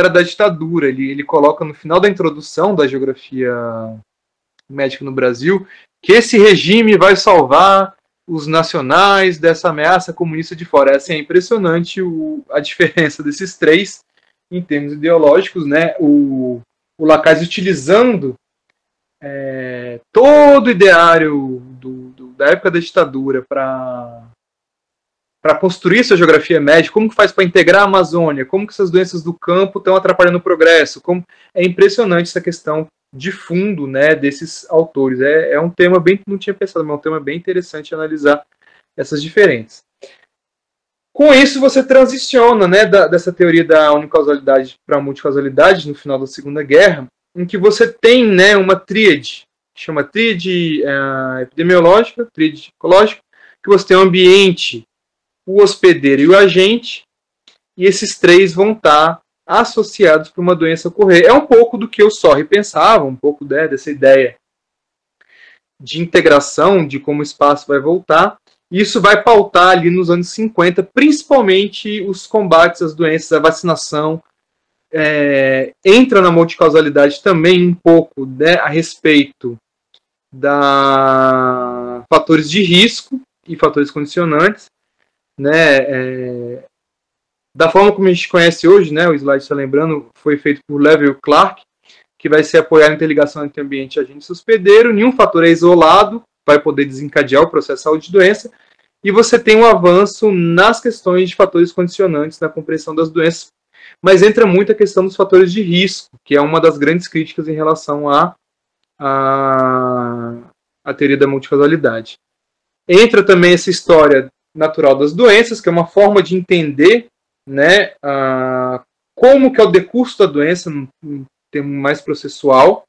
da ditadura. Ele coloca no final da introdução da geografia médica no Brasil que esse regime vai salvar os nacionais dessa ameaça comunista de fora. É impressionante a diferença desses três em termos ideológicos, né? O Lacais utilizando todo o ideário da época da ditadura para construir essa geografia médica, como que faz para integrar a Amazônia, como que essas doenças do campo estão atrapalhando o progresso, é impressionante essa questão de fundo, né, desses autores. É um tema bem, não tinha pensado, mas é um tema bem interessante analisar essas diferenças. Com isso, você transiciona, né, dessa teoria da unicausalidade para a multicausalidade no final da Segunda Guerra, em que você tem, né, uma tríade, que chama tríade epidemiológica, tríade ecológica, que você tem o ambiente, o hospedeiro e o agente, e esses três vão estar associados para uma doença ocorrer. É um pouco do que o Sorry pensava, um pouco dessa ideia de integração, de como o espaço vai voltar. Isso vai pautar ali nos anos 50, principalmente os combates às doenças, a vacinação. Entra na multicausalidade também um pouco, né, a respeito da fatores de risco e fatores condicionantes, né, da forma como a gente conhece hoje, né, o slide está lembrando, foi feito por Levy e Clark, que vai ser apoiar a interligação entre ambiente e agente hospedeiro. Nenhum fator é isolado, vai poder desencadear o processo de saúde de doença, e você tem um avanço nas questões de fatores condicionantes na compreensão das doenças, mas entra muito a questão dos fatores de risco, que é uma das grandes críticas em relação à teoria da multicausalidade. Entra também essa história natural das doenças, que é uma forma de entender, né, como que é o decurso da doença, num termo mais processual.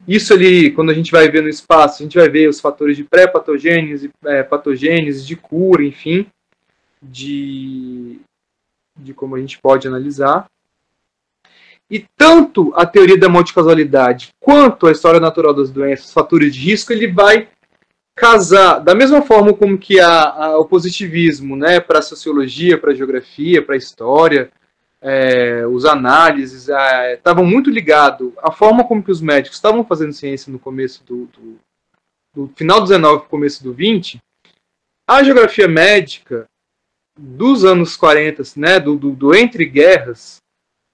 Isso ali, quando a gente vai ver no espaço, a gente vai ver os fatores de pré-patogênese, patogênese, de cura, enfim, de como a gente pode analisar. E tanto a teoria da multicausalidade quanto a história natural das doenças, os fatores de risco, ele vai casar, da mesma forma como que o positivismo, né, para a sociologia, para a geografia, para a história, os análises estavam muito ligados à forma como que os médicos estavam fazendo ciência no começo do final do 19, começo do 20, a geografia médica dos anos 40, né, do entre guerras,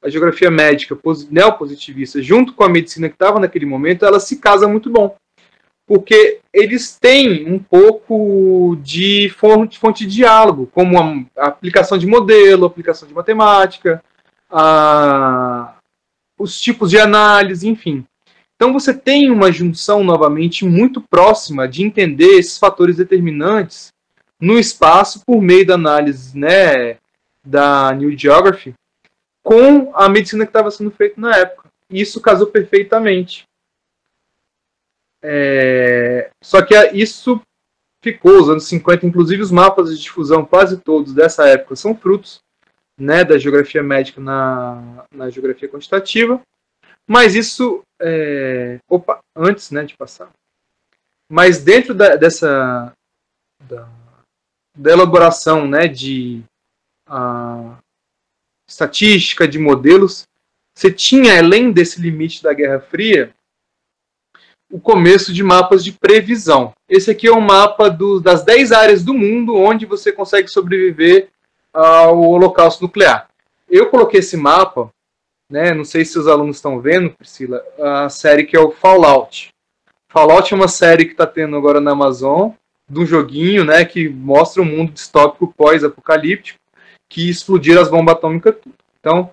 a geografia médica neopositivista, junto com a medicina que estava naquele momento, ela se casa muito bom. Porque eles têm um pouco de fonte de diálogo, como a aplicação de modelo, a aplicação de matemática, os tipos de análise, enfim. Então você tem uma junção, novamente, muito próxima de entender esses fatores determinantes no espaço por meio da análise, né, da New Geography, com a medicina que estava sendo feita na época. E isso casou perfeitamente. Só que isso ficou, os anos 50, inclusive os mapas de difusão, quase todos dessa época, são frutos, né, da geografia médica na geografia quantitativa. Mas isso, antes, né, de passar. Mas dentro da elaboração, né, de estatística, de modelos, você tinha, além desse limite da Guerra Fria, o começo de mapas de previsão. Esse aqui é um mapa das 10 áreas do mundo onde você consegue sobreviver ao holocausto nuclear. Eu coloquei esse mapa, né, não sei se os alunos estão vendo, Priscila, a série que é o Fallout. Fallout é uma série que está tendo agora na Amazon, de um joguinho, né, que mostra um mundo distópico pós-apocalíptico, que explodiram as bombas atômicas. Então,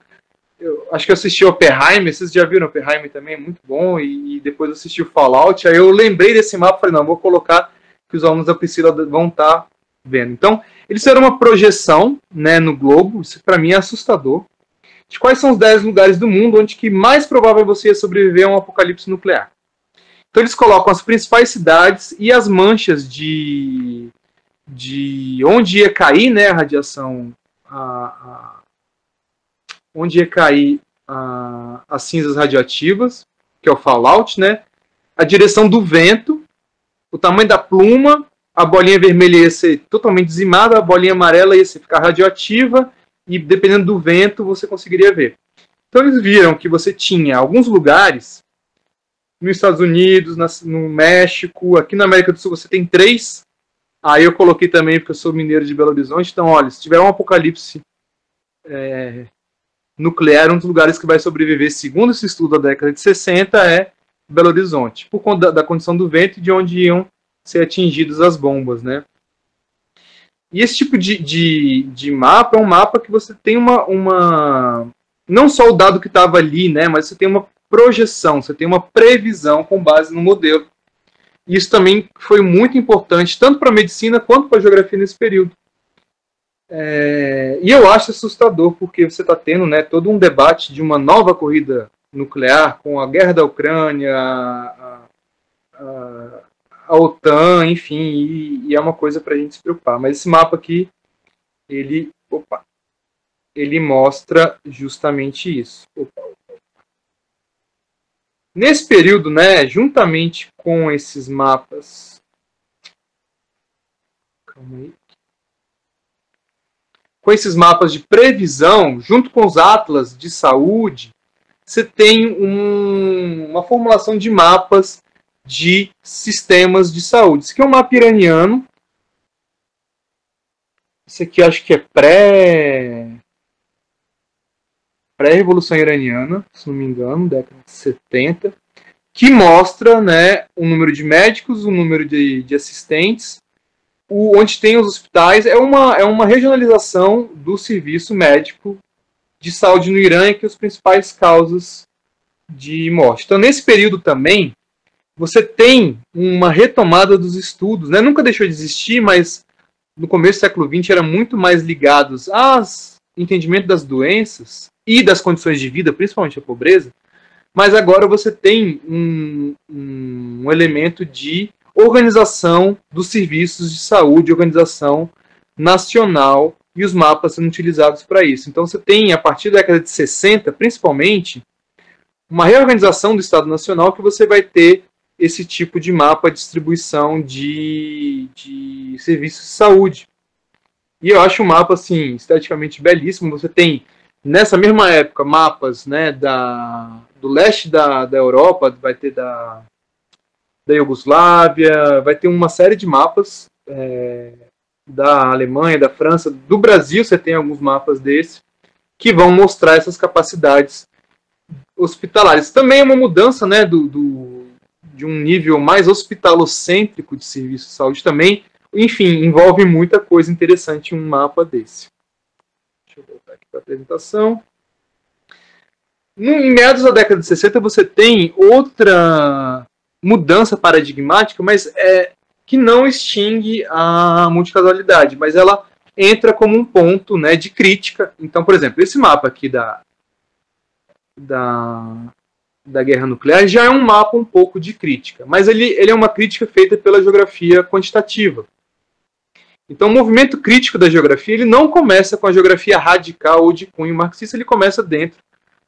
eu acho que eu assisti Oppenheimer, vocês já viram Oppenheimer também, é muito bom, e depois eu assisti o Fallout, aí eu lembrei desse mapa e falei, não, vou colocar que os alunos da Priscila vão estar vendo. Então, eles fizeram uma projeção, né, no globo, isso para mim é assustador, de quais são os 10 lugares do mundo onde que mais provável você ia sobreviver a um apocalipse nuclear. Então eles colocam as principais cidades e as manchas de onde ia cair, né, a radiação, onde ia cair as cinzas radioativas, que é o fallout, né? A direção do vento, o tamanho da pluma, a bolinha vermelha ia ser totalmente dizimada, a bolinha amarela ia ficar radioativa, e dependendo do vento você conseguiria ver. Então eles viram que você tinha alguns lugares, nos Estados Unidos, no México, aqui na América do Sul você tem 3. Aí eu coloquei também, porque eu sou mineiro de Belo Horizonte, então olha, se tiver um apocalipse nuclear, um dos lugares que vai sobreviver, segundo esse estudo da década de 60, é Belo Horizonte, por conta da condição do vento e de onde iam ser atingidos as bombas, né? E esse tipo de mapa é um mapa que você tem não só o dado que estava ali, né, mas você tem uma projeção, você tem uma previsão com base no modelo. Isso também foi muito importante, tanto para a medicina quanto para a geografia nesse período. E eu acho assustador, porque você está tendo, né, todo um debate de uma nova corrida nuclear, com a guerra da Ucrânia, a OTAN, enfim, e é uma coisa para a gente se preocupar. Mas esse mapa aqui, ele mostra justamente isso. Nesse período, né, juntamente com esses mapas, com esses mapas de previsão, junto com os atlas de saúde, você tem uma formulação de mapas de sistemas de saúde. Esse aqui é um mapa iraniano. Esse aqui acho que é pré-revolução iraniana, se não me engano, década de 70, que mostra, né, o número de médicos, o número de assistentes, onde tem os hospitais. É uma regionalização do serviço médico de saúde no Irã, que é as principais causas de morte. Então, nesse período também, você tem uma retomada dos estudos, né? Nunca deixou de existir, mas no começo do século XX era muito mais ligados ao entendimento das doenças e das condições de vida, principalmente a pobreza, mas agora você tem um elemento de organização dos serviços de saúde, organização nacional, e os mapas sendo utilizados para isso. Então você tem, a partir da década de 60, principalmente, uma reorganização do Estado Nacional, que você vai ter esse tipo de mapa de distribuição de serviços de saúde. E eu acho o mapa, assim, esteticamente belíssimo. Você tem, nessa mesma época, mapas, né, do leste da Europa, vai ter da Iugoslávia, vai ter uma série de mapas da Alemanha, da França, do Brasil. Você tem alguns mapas desses que vão mostrar essas capacidades hospitalares. Também é uma mudança, né, de um nível mais hospitalocêntrico de serviço de saúde também. Enfim, envolve muita coisa interessante um mapa desse. Deixa eu voltar aqui para a apresentação. Em meados da década de 60, você tem outra mudança paradigmática, mas que não extingue a multicausalidade, mas ela entra como um ponto, né, de crítica. Então, por exemplo, esse mapa aqui da guerra nuclear já é um mapa um pouco de crítica, mas ele é uma crítica feita pela geografia quantitativa. Então, o movimento crítico da geografia, ele não começa com a geografia radical ou de cunho marxista, ele começa dentro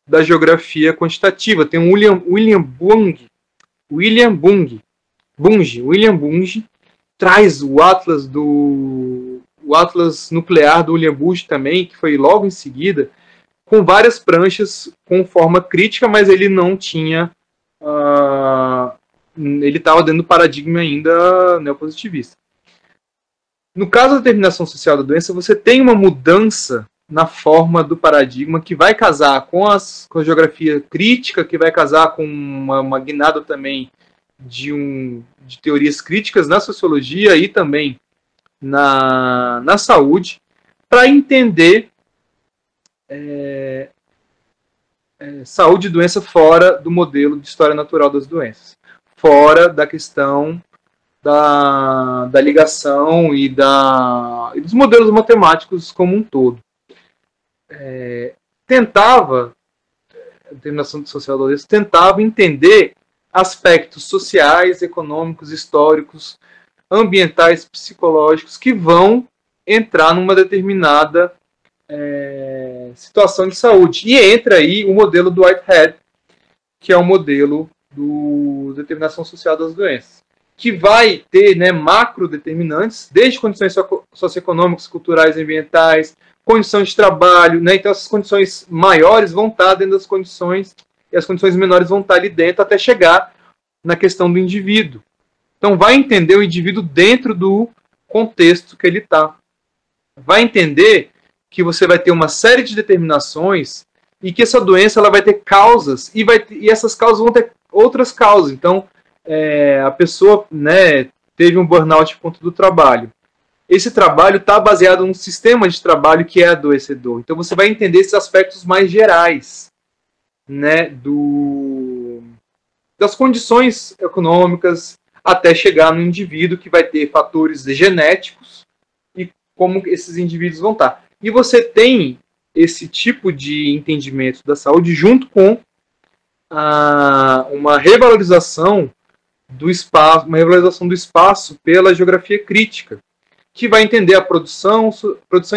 da geografia quantitativa. Tem um William Bunge traz o atlas nuclear do William Bunge também, que foi logo em seguida, com várias pranchas com forma crítica, mas ele não tinha... ele estava dentro do paradigma ainda neopositivista. No caso da determinação social da doença, você tem uma mudança na forma do paradigma que vai casar com a geografia crítica, que vai casar com uma guinada também de teorias críticas na sociologia e também na saúde, para entender saúde e doença fora do modelo de história natural das doenças, fora da questão da ligação e dos modelos matemáticos como um todo. A determinação social da doença tentava entender aspectos sociais, econômicos, históricos, ambientais, psicológicos, que vão entrar numa determinada situação de saúde. E entra aí o modelo do Whitehead, que é o modelo do determinação social das doenças, que vai ter, né, macro determinantes, desde condições socioeconômicas, culturais, ambientais, condições de trabalho, né? Então essas condições maiores vão estar dentro das condições, e as condições menores vão estar ali dentro, até chegar na questão do indivíduo. Então vai entender o indivíduo dentro do contexto que ele está. Vai entender que você vai ter uma série de determinações e que essa doença ela vai ter causas, e essas causas vão ter outras causas. Então a pessoa, né, teve um burnout por conta do trabalho. Esse trabalho está baseado num sistema de trabalho que é adoecedor. Então você vai entender esses aspectos mais gerais, né, das condições econômicas até chegar no indivíduo que vai ter fatores genéticos e como esses indivíduos vão estar. E você tem esse tipo de entendimento da saúde junto com uma revalorização do espaço pela geografia crítica, que vai entender a produção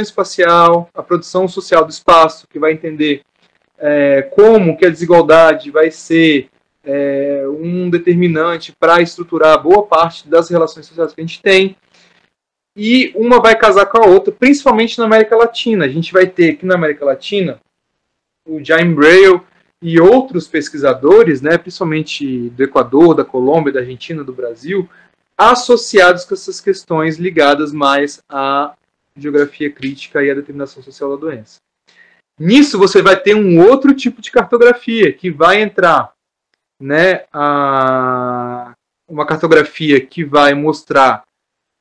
espacial, a produção social do espaço, que vai entender como que a desigualdade vai ser um determinante para estruturar boa parte das relações sociais que a gente tem, e uma vai casar com a outra, principalmente na América Latina. A gente vai ter aqui na América Latina o Jaime Braille e outros pesquisadores, né, principalmente do Equador, da Colômbia, da Argentina, do Brasil, associados com essas questões ligadas mais à geografia crítica e à determinação social da doença. Nisso você vai ter um outro tipo de cartografia, que vai entrar, né, uma cartografia que vai mostrar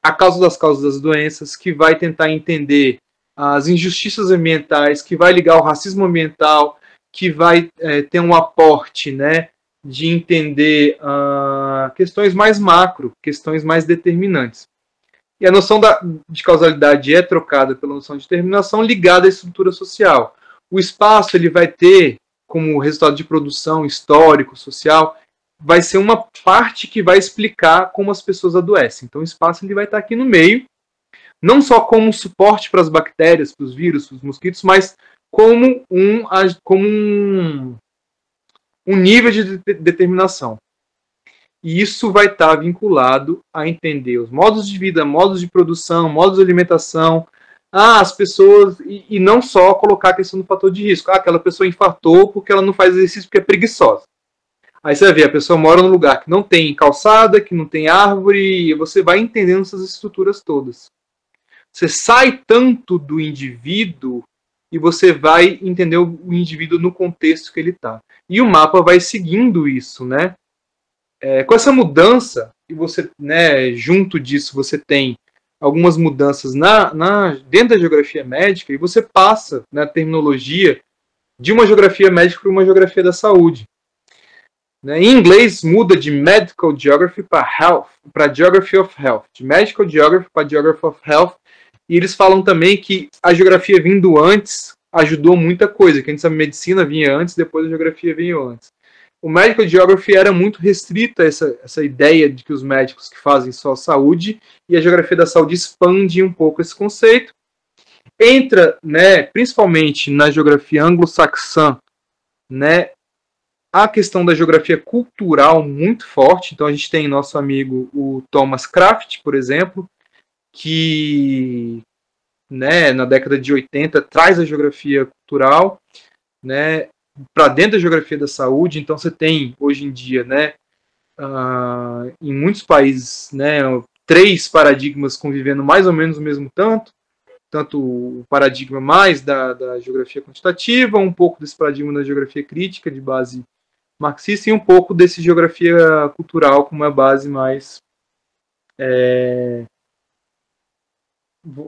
a causa das causas das doenças, que vai tentar entender as injustiças ambientais, que vai ligar o racismo ambiental, que vai ter um aporte, né, de entender questões mais macro, questões mais determinantes. E a noção de causalidade é trocada pela noção de determinação ligada à estrutura social. O espaço ele vai ter, como resultado de produção histórico, social, vai ser uma parte que vai explicar como as pessoas adoecem. Então o espaço ele vai estar aqui no meio, não só como suporte para as bactérias, para os vírus, para os mosquitos, mas como um nível de determinação. E isso vai estar vinculado a entender os modos de vida, modos de produção, modos de alimentação, as pessoas, e não só colocar a questão do fator de risco. Aquela pessoa infartou porque ela não faz exercício porque é preguiçosa. Aí você vai ver, a pessoa mora num lugar que não tem calçada, que não tem árvore, e você vai entendendo essas estruturas todas. Você sai tanto do indivíduo e você vai entender o indivíduo no contexto que ele está. E o mapa vai seguindo isso, né? Com essa mudança, e você, né, junto disso, você tem algumas mudanças dentro da geografia médica, e você passa na terminologia de uma geografia médica para uma geografia da saúde. Em inglês, muda de Medical Geography para Geography of Health, de Medical Geography para Geography of Health, e eles falam também que a geografia vindo antes ajudou muita coisa, que a gente sabe, a medicina vinha antes, depois a geografia veio antes. O Medical Geography era muito restrita essa ideia de que os médicos que fazem só saúde, e a geografia da saúde expande um pouco esse conceito. Entra, né, principalmente na geografia anglo-saxã, né, a questão da geografia cultural muito forte. Então a gente tem nosso amigo o Thomas Kraft, por exemplo, que, né, na década de 80 traz a geografia cultural, né, para dentro da geografia da saúde. Então você tem hoje em dia, né, em muitos países, né, 3 paradigmas convivendo mais ou menos o mesmo tanto o paradigma mais da geografia quantitativa, um pouco desse paradigma da geografia crítica de base marxista e um pouco desse geografia cultural como a base mais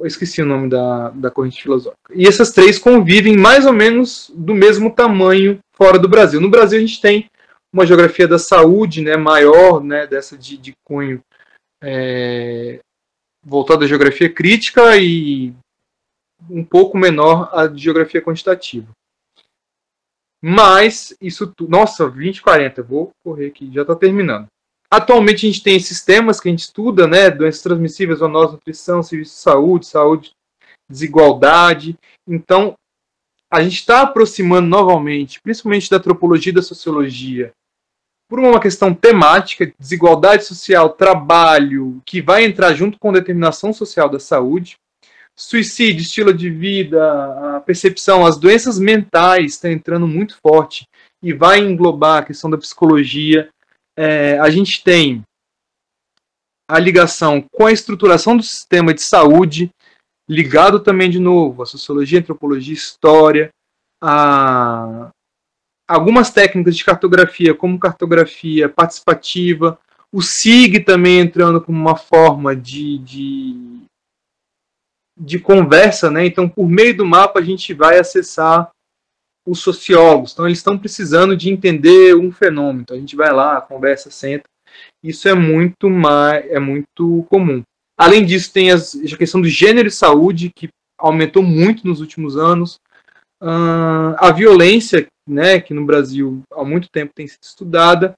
esqueci o nome da corrente filosófica. E essas 3 convivem mais ou menos do mesmo tamanho fora do Brasil. No Brasil a gente tem uma geografia da saúde, né, maior, né, dessa de cunho voltada à geografia crítica, e um pouco menor a de geografia quantitativa. Mas isso tudo... Nossa, 2040, vou correr aqui, já está terminando. Atualmente a gente tem esses temas que a gente estuda, né, doenças transmissíveis, zoonose, nutrição, serviço de saúde, desigualdade. Então, a gente está aproximando novamente, principalmente da antropologia e da sociologia, por uma questão temática, desigualdade social, trabalho, que vai entrar junto com a determinação social da saúde, suicídio, estilo de vida, a percepção, as doenças mentais estão entrando muito forte e vai englobar a questão da psicologia. A gente tem a ligação com a estruturação do sistema de saúde, ligado também, de novo, a sociologia, a antropologia, a história, algumas técnicas de cartografia, como cartografia participativa, O SIG também entrando como uma forma de conversa, né? Então, por meio do mapa, a gente vai acessar os sociólogos. Então, eles estão precisando de entender um fenômeno. Então, a gente vai lá, conversa, senta. Isso é muito comum. Além disso, tem a questão do gênero e saúde, que aumentou muito nos últimos anos. A violência, né, que no Brasil há muito tempo tem sido estudada,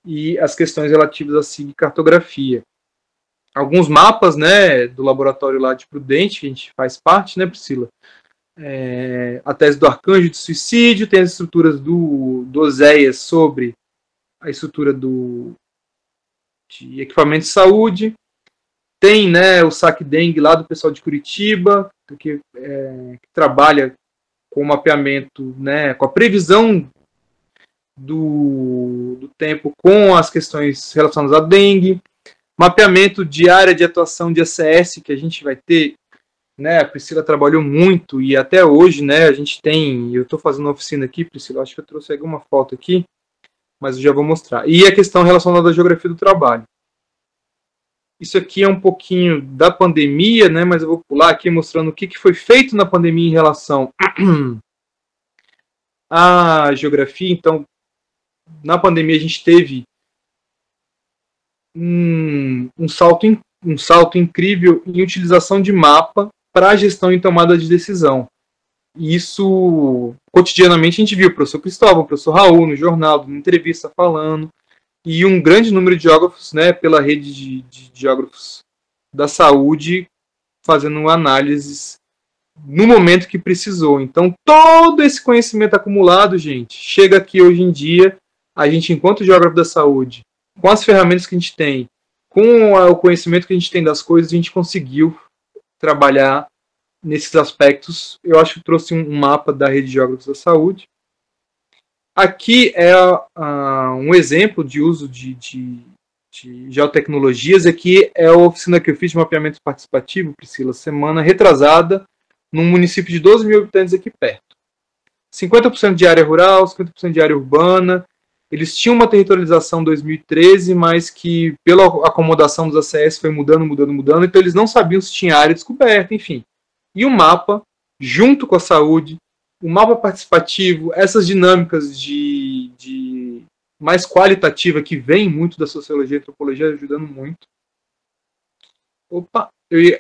e as questões relativas à SIG cartografia. Alguns mapas, né, do laboratório lá de Prudente, que a gente faz parte, né, Priscila? A tese do arcanjo de suicídio, tem as estruturas do Oséias sobre a estrutura de equipamento de saúde, tem, né, o SAC-DENG lá do pessoal de Curitiba, que trabalha com o mapeamento, né, com a previsão do tempo com as questões relacionadas à dengue, mapeamento de área de atuação de ACS, que a gente vai ter, né, a Priscila trabalhou muito, e até hoje, né, a gente tem, eu estou fazendo uma oficina aqui, Priscila, acho que eu trouxe alguma foto aqui, mas eu já vou mostrar. E a questão relacionada à geografia do trabalho. Isso aqui é um pouquinho da pandemia, né, mas eu vou pular aqui mostrando o que foi feito na pandemia em relação à geografia. Então, na pandemia a gente teve um salto incrível em utilização de mapa para gestão e tomada de decisão. Isso, cotidianamente, a gente viu o professor Cristóvão, o professor Raul no jornal, na entrevista falando, e um grande número de geógrafos, né, pela rede de geógrafos da saúde, fazendo análises no momento que precisou. Então, todo esse conhecimento acumulado, gente, chega aqui hoje em dia, a gente, enquanto geógrafo da saúde, com as ferramentas que a gente tem, com o conhecimento que a gente tem das coisas, a gente conseguiu trabalhar nesses aspectos. Eu acho que trouxe um mapa da rede de geógrafos da saúde. Aqui é um exemplo de uso de geotecnologias. Aqui é a oficina que eu fiz de mapeamento participativo, Priscila, semana retrasada, num município de 12 mil habitantes aqui perto. 50% de área rural, 50% de área urbana. Eles tinham uma territorialização em 2013, mas que pela acomodação dos ACS foi mudando, então eles não sabiam se tinha área descoberta, enfim. E o mapa, junto com a saúde, o mapa participativo, essas dinâmicas de mais qualitativa que vem muito da sociologia e antropologia ajudando muito.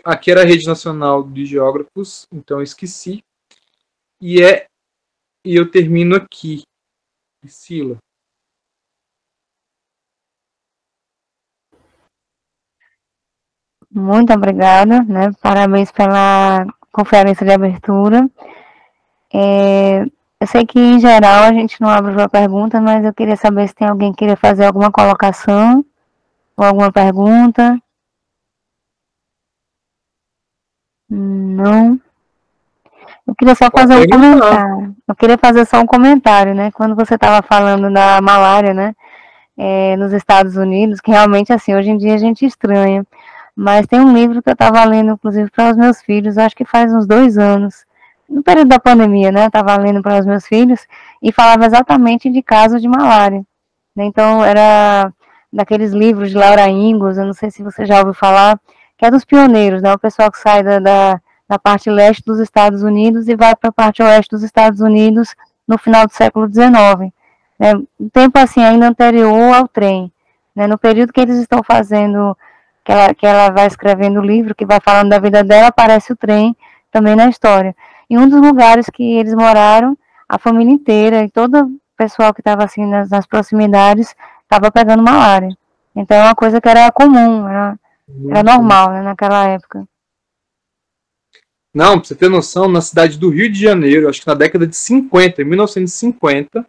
Aqui era a Rede Nacional de Geógrafos, então eu esqueci. E eu termino aqui, Priscila. Muito obrigada, né? Parabéns pela conferência de abertura. Eu sei que, em geral, a gente não abre para pergunta, mas eu queria saber se tem alguém que queria fazer alguma colocação ou alguma pergunta. Não. Eu queria só fazer um comentário. Eu queria fazer só um comentário, né? Quando você estava falando da malária, né? Nos Estados Unidos, que realmente, assim, hoje em dia a gente estranha. Mas tem um livro que eu estava lendo, inclusive, para os meus filhos, acho que faz uns 2 anos, no período da pandemia, né? Eu estava lendo para os meus filhos e falava exatamente de casos de malária. Então, era daqueles livros de Laura Ingalls, eu não sei se você já ouviu falar, que é dos pioneiros, né? O pessoal que sai da parte leste dos Estados Unidos e vai para a parte oeste dos Estados Unidos no final do século XIX. Né? Um tempo, assim, ainda anterior ao trem. Né? No período que eles estão fazendo... Que ela vai escrevendo o livro, que vai falando da vida dela, aparece o trem também na história. Em um dos lugares que eles moraram, a família inteira e todo o pessoal que estava assim nas proximidades estava pegando malária. Então é uma coisa que era comum, era normal, né, naquela época. Não, pra você ter noção, na cidade do Rio de Janeiro, acho que na década de 50, em 1950,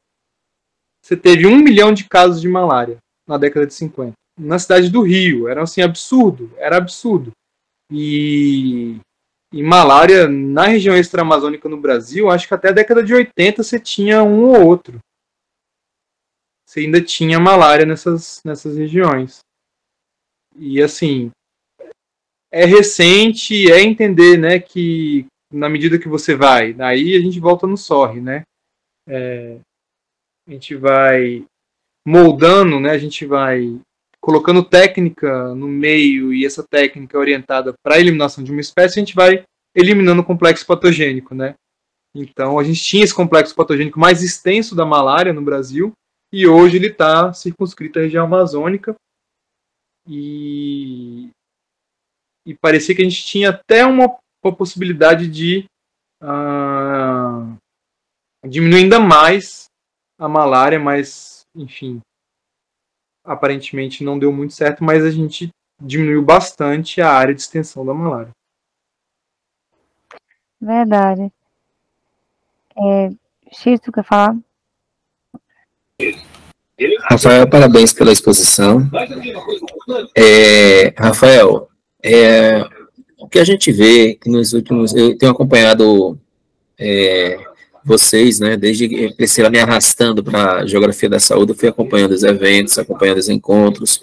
você teve 1 milhão de casos de malária na década de 50. Na cidade do Rio, era assim, absurdo, era absurdo. E malária na região extra-amazônica no Brasil, acho que até a década de 80 você tinha um ou outro. Você ainda tinha malária nessas regiões. E assim, é recente, é entender, né, que na medida que você vai, aí a gente volta no SORRE, né? A gente vai moldando, né, a gente vai colocando técnica no meio e essa técnica orientada para a eliminação de uma espécie, a gente vai eliminando o complexo patogênico, né? Então, a gente tinha esse complexo patogênico mais extenso da malária no Brasil e hoje ele está circunscrito à região amazônica e parecia que a gente tinha até uma possibilidade de diminuir ainda mais a malária, mas, enfim, aparentemente não deu muito certo, mas a gente diminuiu bastante a área de extensão da malária. Verdade. X, tu quer falar? Rafael, parabéns pela exposição. Rafael, o que a gente vê que nos últimos... Eu tenho acompanhado vocês, né, desde que Priscila me arrastando para a Geografia da Saúde, eu fui acompanhando os eventos, acompanhando os encontros,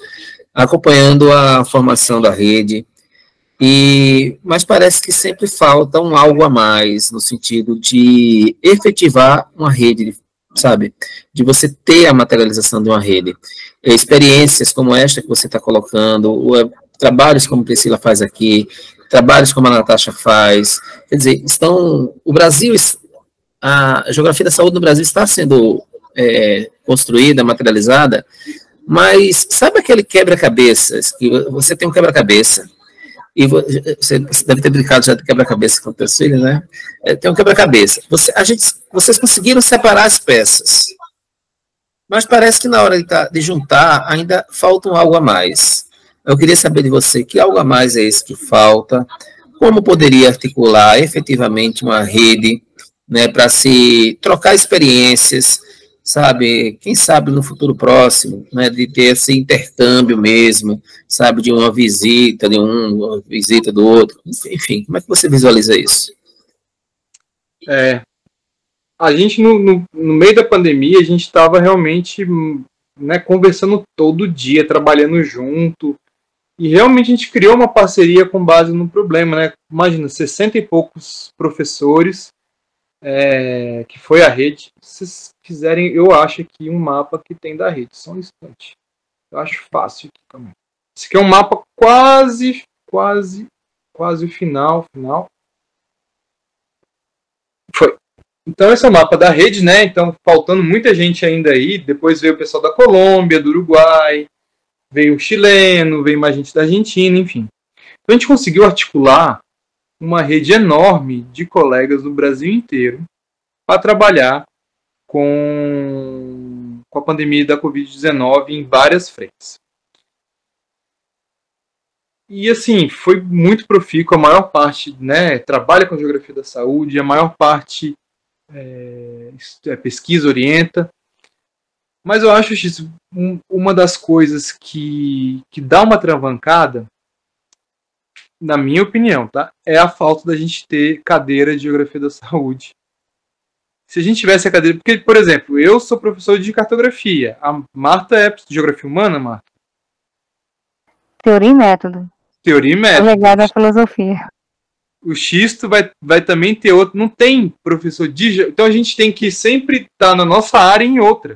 acompanhando a formação da rede, mas parece que sempre falta algo a mais, no sentido de efetivar uma rede, sabe, de você ter a materialização de uma rede. Experiências como esta que você está colocando, trabalhos como a Priscila faz aqui, trabalhos como a Natasha faz, quer dizer, o Brasil... A Geografia da Saúde no Brasil está sendo construída, materializada, mas sabe aquele quebra-cabeças, que você tem um quebra-cabeça, e você deve ter brincado já de quebra-cabeça com teus filhos, né? Tem um quebra-cabeça. Vocês conseguiram separar as peças, mas parece que na hora de juntar ainda falta algo a mais. Eu queria saber de você, que algo a mais é esse que falta, como poderia articular efetivamente uma rede, né, para se trocar experiências, sabe, quem sabe no futuro próximo, né, de ter esse intercâmbio mesmo, sabe, de uma visita do outro, enfim, como é que você visualiza isso? A gente, no meio da pandemia, a gente estava realmente, né, conversando todo dia, trabalhando junto, e realmente a gente criou uma parceria com base no problema, né, imagina, 60 e poucos professores, que foi a rede. Se vocês quiserem, eu acho aqui um mapa que tem da rede, só um instante. Eu acho fácil aqui também. Esse aqui é um mapa quase o final. Foi. Então esse é o mapa da rede, né? Então faltando muita gente ainda aí. Depois veio o pessoal da Colômbia, do Uruguai, veio o chileno, veio mais gente da Argentina, enfim. Então a gente conseguiu articular uma rede enorme de colegas do Brasil inteiro para trabalhar com a pandemia da Covid-19 em várias frentes. E assim, foi muito profícuo, a maior parte, né, trabalha com Geografia da Saúde, a maior parte pesquisa orienta. Mas eu acho que uma das coisas que dá uma travancada, na minha opinião, tá? É a falta da gente ter cadeira de Geografia da Saúde. Se a gente tivesse a cadeira... Porque, por exemplo, eu sou professor de cartografia. A Marta é de Geografia Humana, Marta? Teoria e método. Teoria e método. Legado à filosofia. O Xisto vai também ter outro... Não tem professor de... Então a gente tem que sempre estar na nossa área em outra.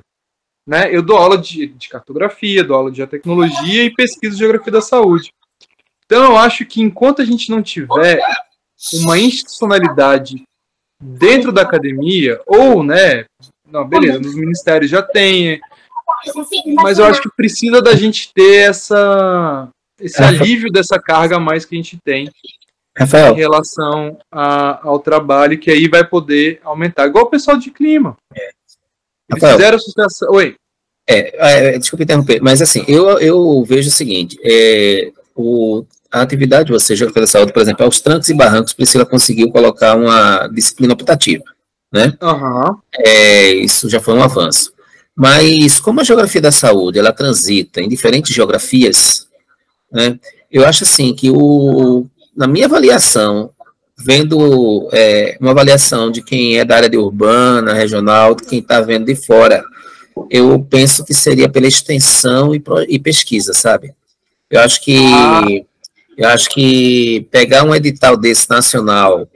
Né? Eu dou aula de cartografia, dou aula de geotecnologia e pesquiso Geografia da Saúde. Então, eu acho que enquanto a gente não tiver uma institucionalidade dentro da academia, ou, né, não, beleza, nos ministérios já tem, mas eu acho que precisa da gente ter esse alívio dessa carga a mais que a gente tem, Rafael, em relação ao trabalho, que aí vai poder aumentar. Igual o pessoal de clima. Eles Rafael, fizeram associação... Oi. Desculpa interromper, mas assim, eu vejo o seguinte, a atividade de você, Geografia da Saúde, por exemplo, aos trancos e barrancos, Priscila conseguiu colocar uma disciplina optativa, né? Uhum. Isso já foi um avanço. Mas, como a Geografia da Saúde, ela transita em diferentes geografias, né? Eu acho assim que, na minha avaliação, vendo uma avaliação de quem é da área de urbana, regional, de quem está vendo de fora, eu penso que seria pela extensão e pesquisa, sabe? Eu acho que pegar um edital desse nacional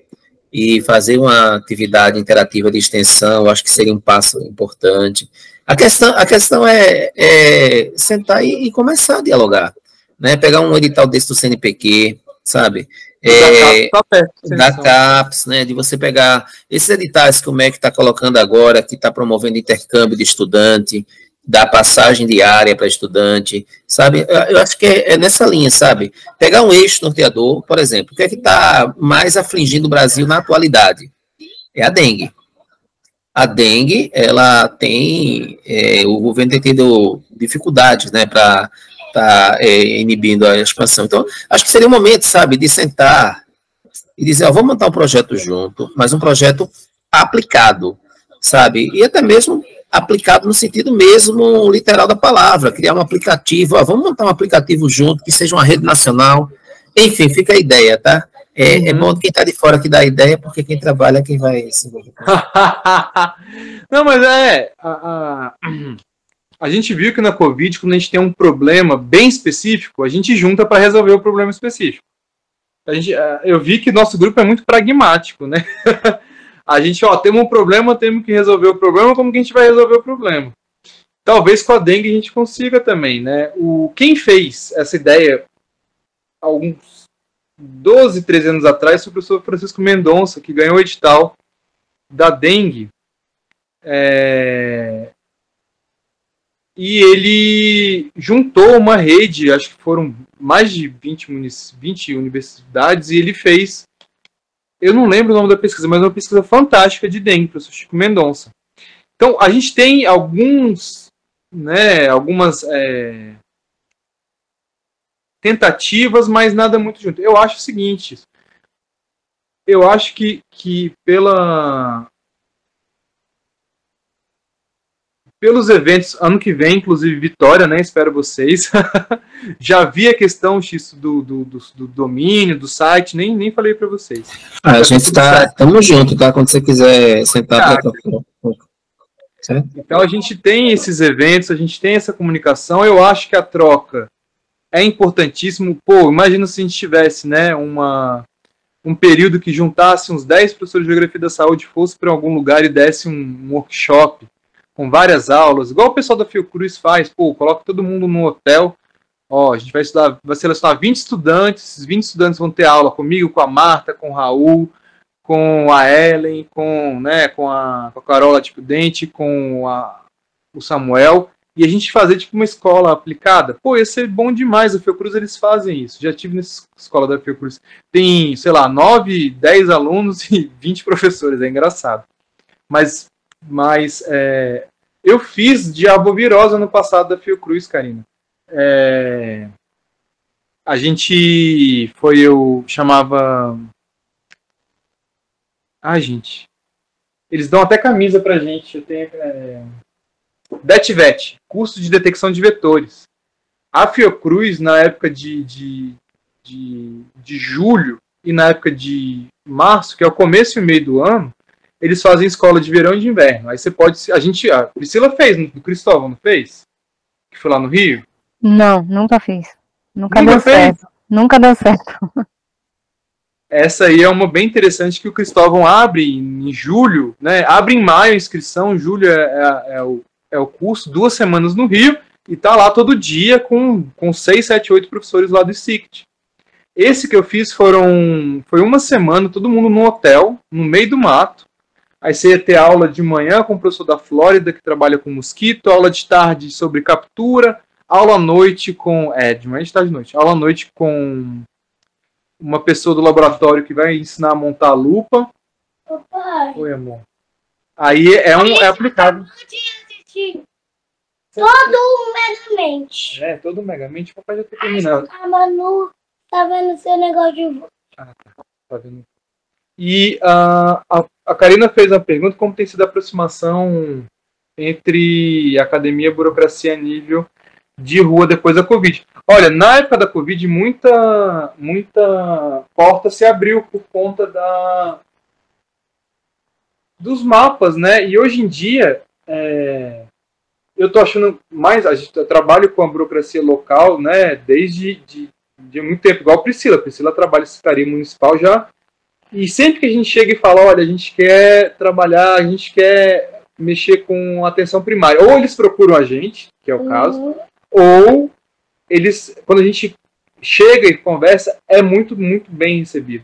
e fazer uma atividade interativa de extensão, eu acho que seria um passo importante. A questão é sentar e começar a dialogar, né? Pegar um edital desse do CNPq, sabe? Da CAPES, né? De você pegar esses editais que o MEC está colocando agora, que está promovendo intercâmbio de estudante, da passagem diária para estudante, sabe? Eu acho que é nessa linha, sabe? Pegar um eixo norteador, por exemplo, o que é que está mais afligindo o Brasil na atualidade? É a dengue. A dengue, ela tem, o governo tem tido dificuldades, né, para estar inibindo a expansão. Então, acho que seria o momento, sabe, de sentar e dizer, ó, vamos montar um projeto junto, mas um projeto aplicado, sabe? E até mesmo aplicado no sentido mesmo literal da palavra, criar um aplicativo, ó, vamos montar um aplicativo junto, que seja uma rede nacional, enfim, fica a ideia, tá? É bom quem está de fora que dá a ideia, porque quem trabalha é quem vai se envolver. Não, mas a gente viu que na Covid, quando a gente tem um problema bem específico, a gente junta para resolver o problema específico. Eu vi que nosso grupo é muito pragmático, né? A gente, temos um problema, temos que resolver o problema, como que a gente vai resolver o problema? Talvez com a dengue a gente consiga também, né? Quem fez essa ideia alguns 12, 13 anos atrás, foi o professor Francisco Mendonça, que ganhou o edital da dengue. E ele juntou uma rede, acho que foram mais de 20 universidades, e ele fez, eu não lembro o nome da pesquisa, mas uma pesquisa fantástica de dengue, professor Chico Mendonça. Então, a gente tem algumas tentativas, mas nada muito junto. Eu acho o seguinte, eu acho que pelos eventos, ano que vem, inclusive Vitória, né, espero vocês, já vi a questão do domínio, do site, nem falei para vocês. A gente estamos juntos, tá? Quando você quiser sentar para... Então a gente tem esses eventos, a gente tem essa comunicação, eu acho que a troca é importantíssimo. Pô, imagina se a gente tivesse, né, um período que juntasse uns 10 professores de Geografia da Saúde, fosse para algum lugar e desse um workshop com várias aulas, igual o pessoal da Fiocruz faz, coloca todo mundo no hotel, a gente vai selecionar 20 estudantes, esses 20 estudantes vão ter aula comigo, com a Marta, com o Raul, com a Ellen, com a Carola Tipo Dente, com o Samuel, e a gente fazer tipo uma escola aplicada. Ia ser bom demais. A Fiocruz, eles fazem isso. Já tive nessa escola da Fiocruz. Tem, 9, 10 alunos e 20 professores. É engraçado. Mas eu fiz Diabovirosa no passado da Fiocruz, Karina. A gente eu chamava... gente. Eles dão até camisa pra gente. Eu tenho... DETVET, curso de detecção de vetores. A Fiocruz, na época de julho e na época de março, que é o começo e o meio do ano, eles fazem escola de verão e de inverno. Aí você pode... A Priscila fez, do Cristóvão, não fez? Que foi lá no Rio? Não, nunca fiz. Nunca deu certo. Nunca deu certo. Essa aí é uma bem interessante que o Cristóvão abre em julho, né? Abre em maio a inscrição, julho é o curso, 2 semanas no Rio, e tá lá todo dia com 6, 7, 8 professores lá do SICT. Esse que eu fiz foi uma semana, todo mundo no hotel, no meio do mato. Aí você ia ter aula de manhã com o professor da Flórida, que trabalha com mosquito, aula de tarde sobre captura, aula à noite com... de manhã, de tarde, de noite. Aula à noite com uma pessoa do laboratório que vai ensinar a montar a lupa. Papai. Oi, amor. Aí é aplicado. Todo Megamente. Todo Megamente. Papai já tá terminando. A Manu tá vendo seu negócio de... Tá vendo. E a Karina fez a pergunta como tem sido a aproximação entre academia e burocracia a nível de rua depois da Covid. Olha, na época da Covid, muita porta se abriu por conta dos mapas, né? E hoje em dia, eu tô achando mais... Eu trabalho com a burocracia local, né? Desde de muito tempo, igual a Priscila. A Priscila trabalha em Secretaria Municipal já E sempre que a gente chega e fala, olha, a gente quer trabalhar, a gente quer mexer com atenção primária, ou eles procuram a gente, que é o caso, ou eles, quando a gente chega e conversa, é muito, muito bem recebido.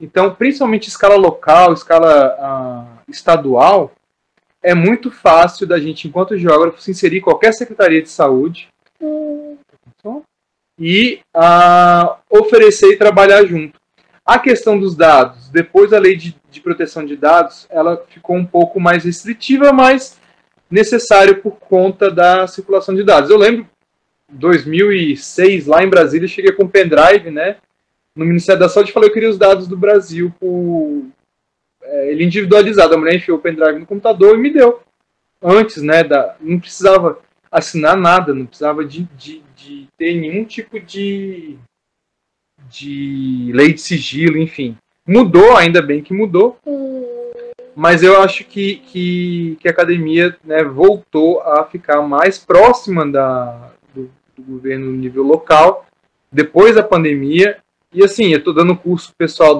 Então, principalmente escala local, escala estadual, é muito fácil da gente, enquanto geógrafo, se inserir em qualquer secretaria de saúde e oferecer e trabalhar junto. A questão dos dados, depois a lei de proteção de dados, ela ficou um pouco mais restritiva, mas necessário por conta da circulação de dados. Eu lembro, em 2006, lá em Brasília, eu cheguei com um pendrive, né, no Ministério da Saúde, e falei que eu queria os dados do Brasil, ele individualizado. A mulher enfiou o pendrive no computador e me deu. Antes, né, não precisava assinar nada, não precisava de ter nenhum tipo de lei de sigilo, enfim. Mudou, ainda bem que mudou, mas eu acho que a academia, né, voltou a ficar mais próxima do governo no nível local, depois da pandemia. E assim, eu estou dando curso pessoal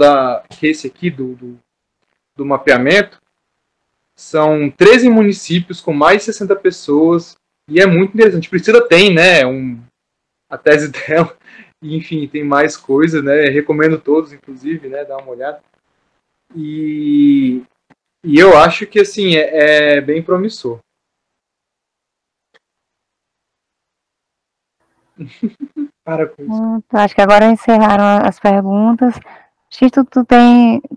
esse aqui, do mapeamento. São 13 municípios com mais de 60 pessoas, e é muito interessante. Priscila tem, né, a tese dela, e, enfim, tem mais coisa, né, recomendo todos, inclusive, né, dar uma olhada. E eu acho que, assim, é bem promissor. Para com isso. Acho que agora encerraram as perguntas. Chico, tu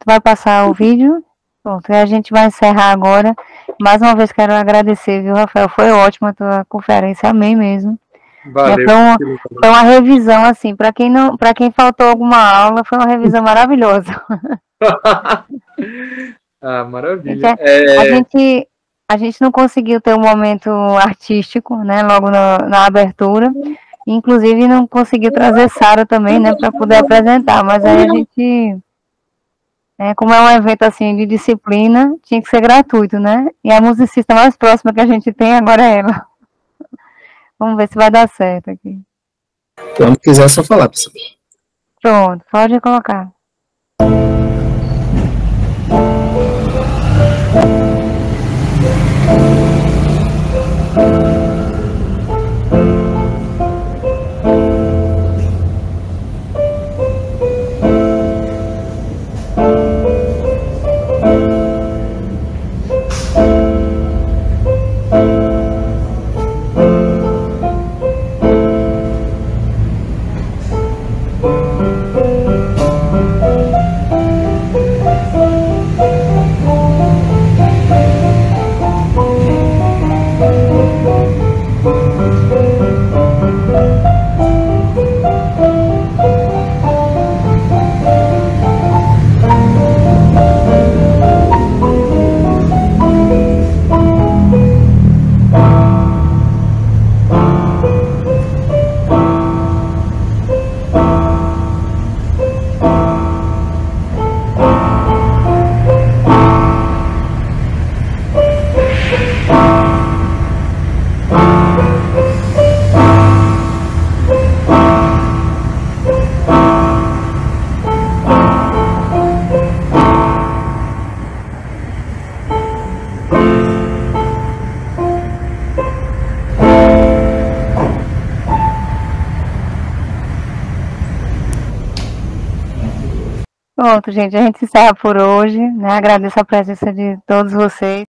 vai passar o vídeo? Pronto, e a gente vai encerrar agora. Mais uma vez quero agradecer, viu, Rafael? Foi ótima a tua conferência, amei mesmo. Valeu. Foi uma revisão, assim, para quem faltou alguma aula, foi uma revisão maravilhosa. Maravilha. A gente não conseguiu ter um momento artístico, né, logo na abertura. Inclusive não conseguiu trazer Sara também, né, para poder apresentar, mas aí a gente, como é um evento assim de disciplina, tinha que ser gratuito, né? E a musicista mais próxima que a gente tem agora é ela. Vamos ver se vai dar certo aqui. Quando quiser, é só falar, pessoal. Pronto, pode colocar. Pronto, gente, a gente encerra por hoje, né? Agradeço a presença de todos vocês.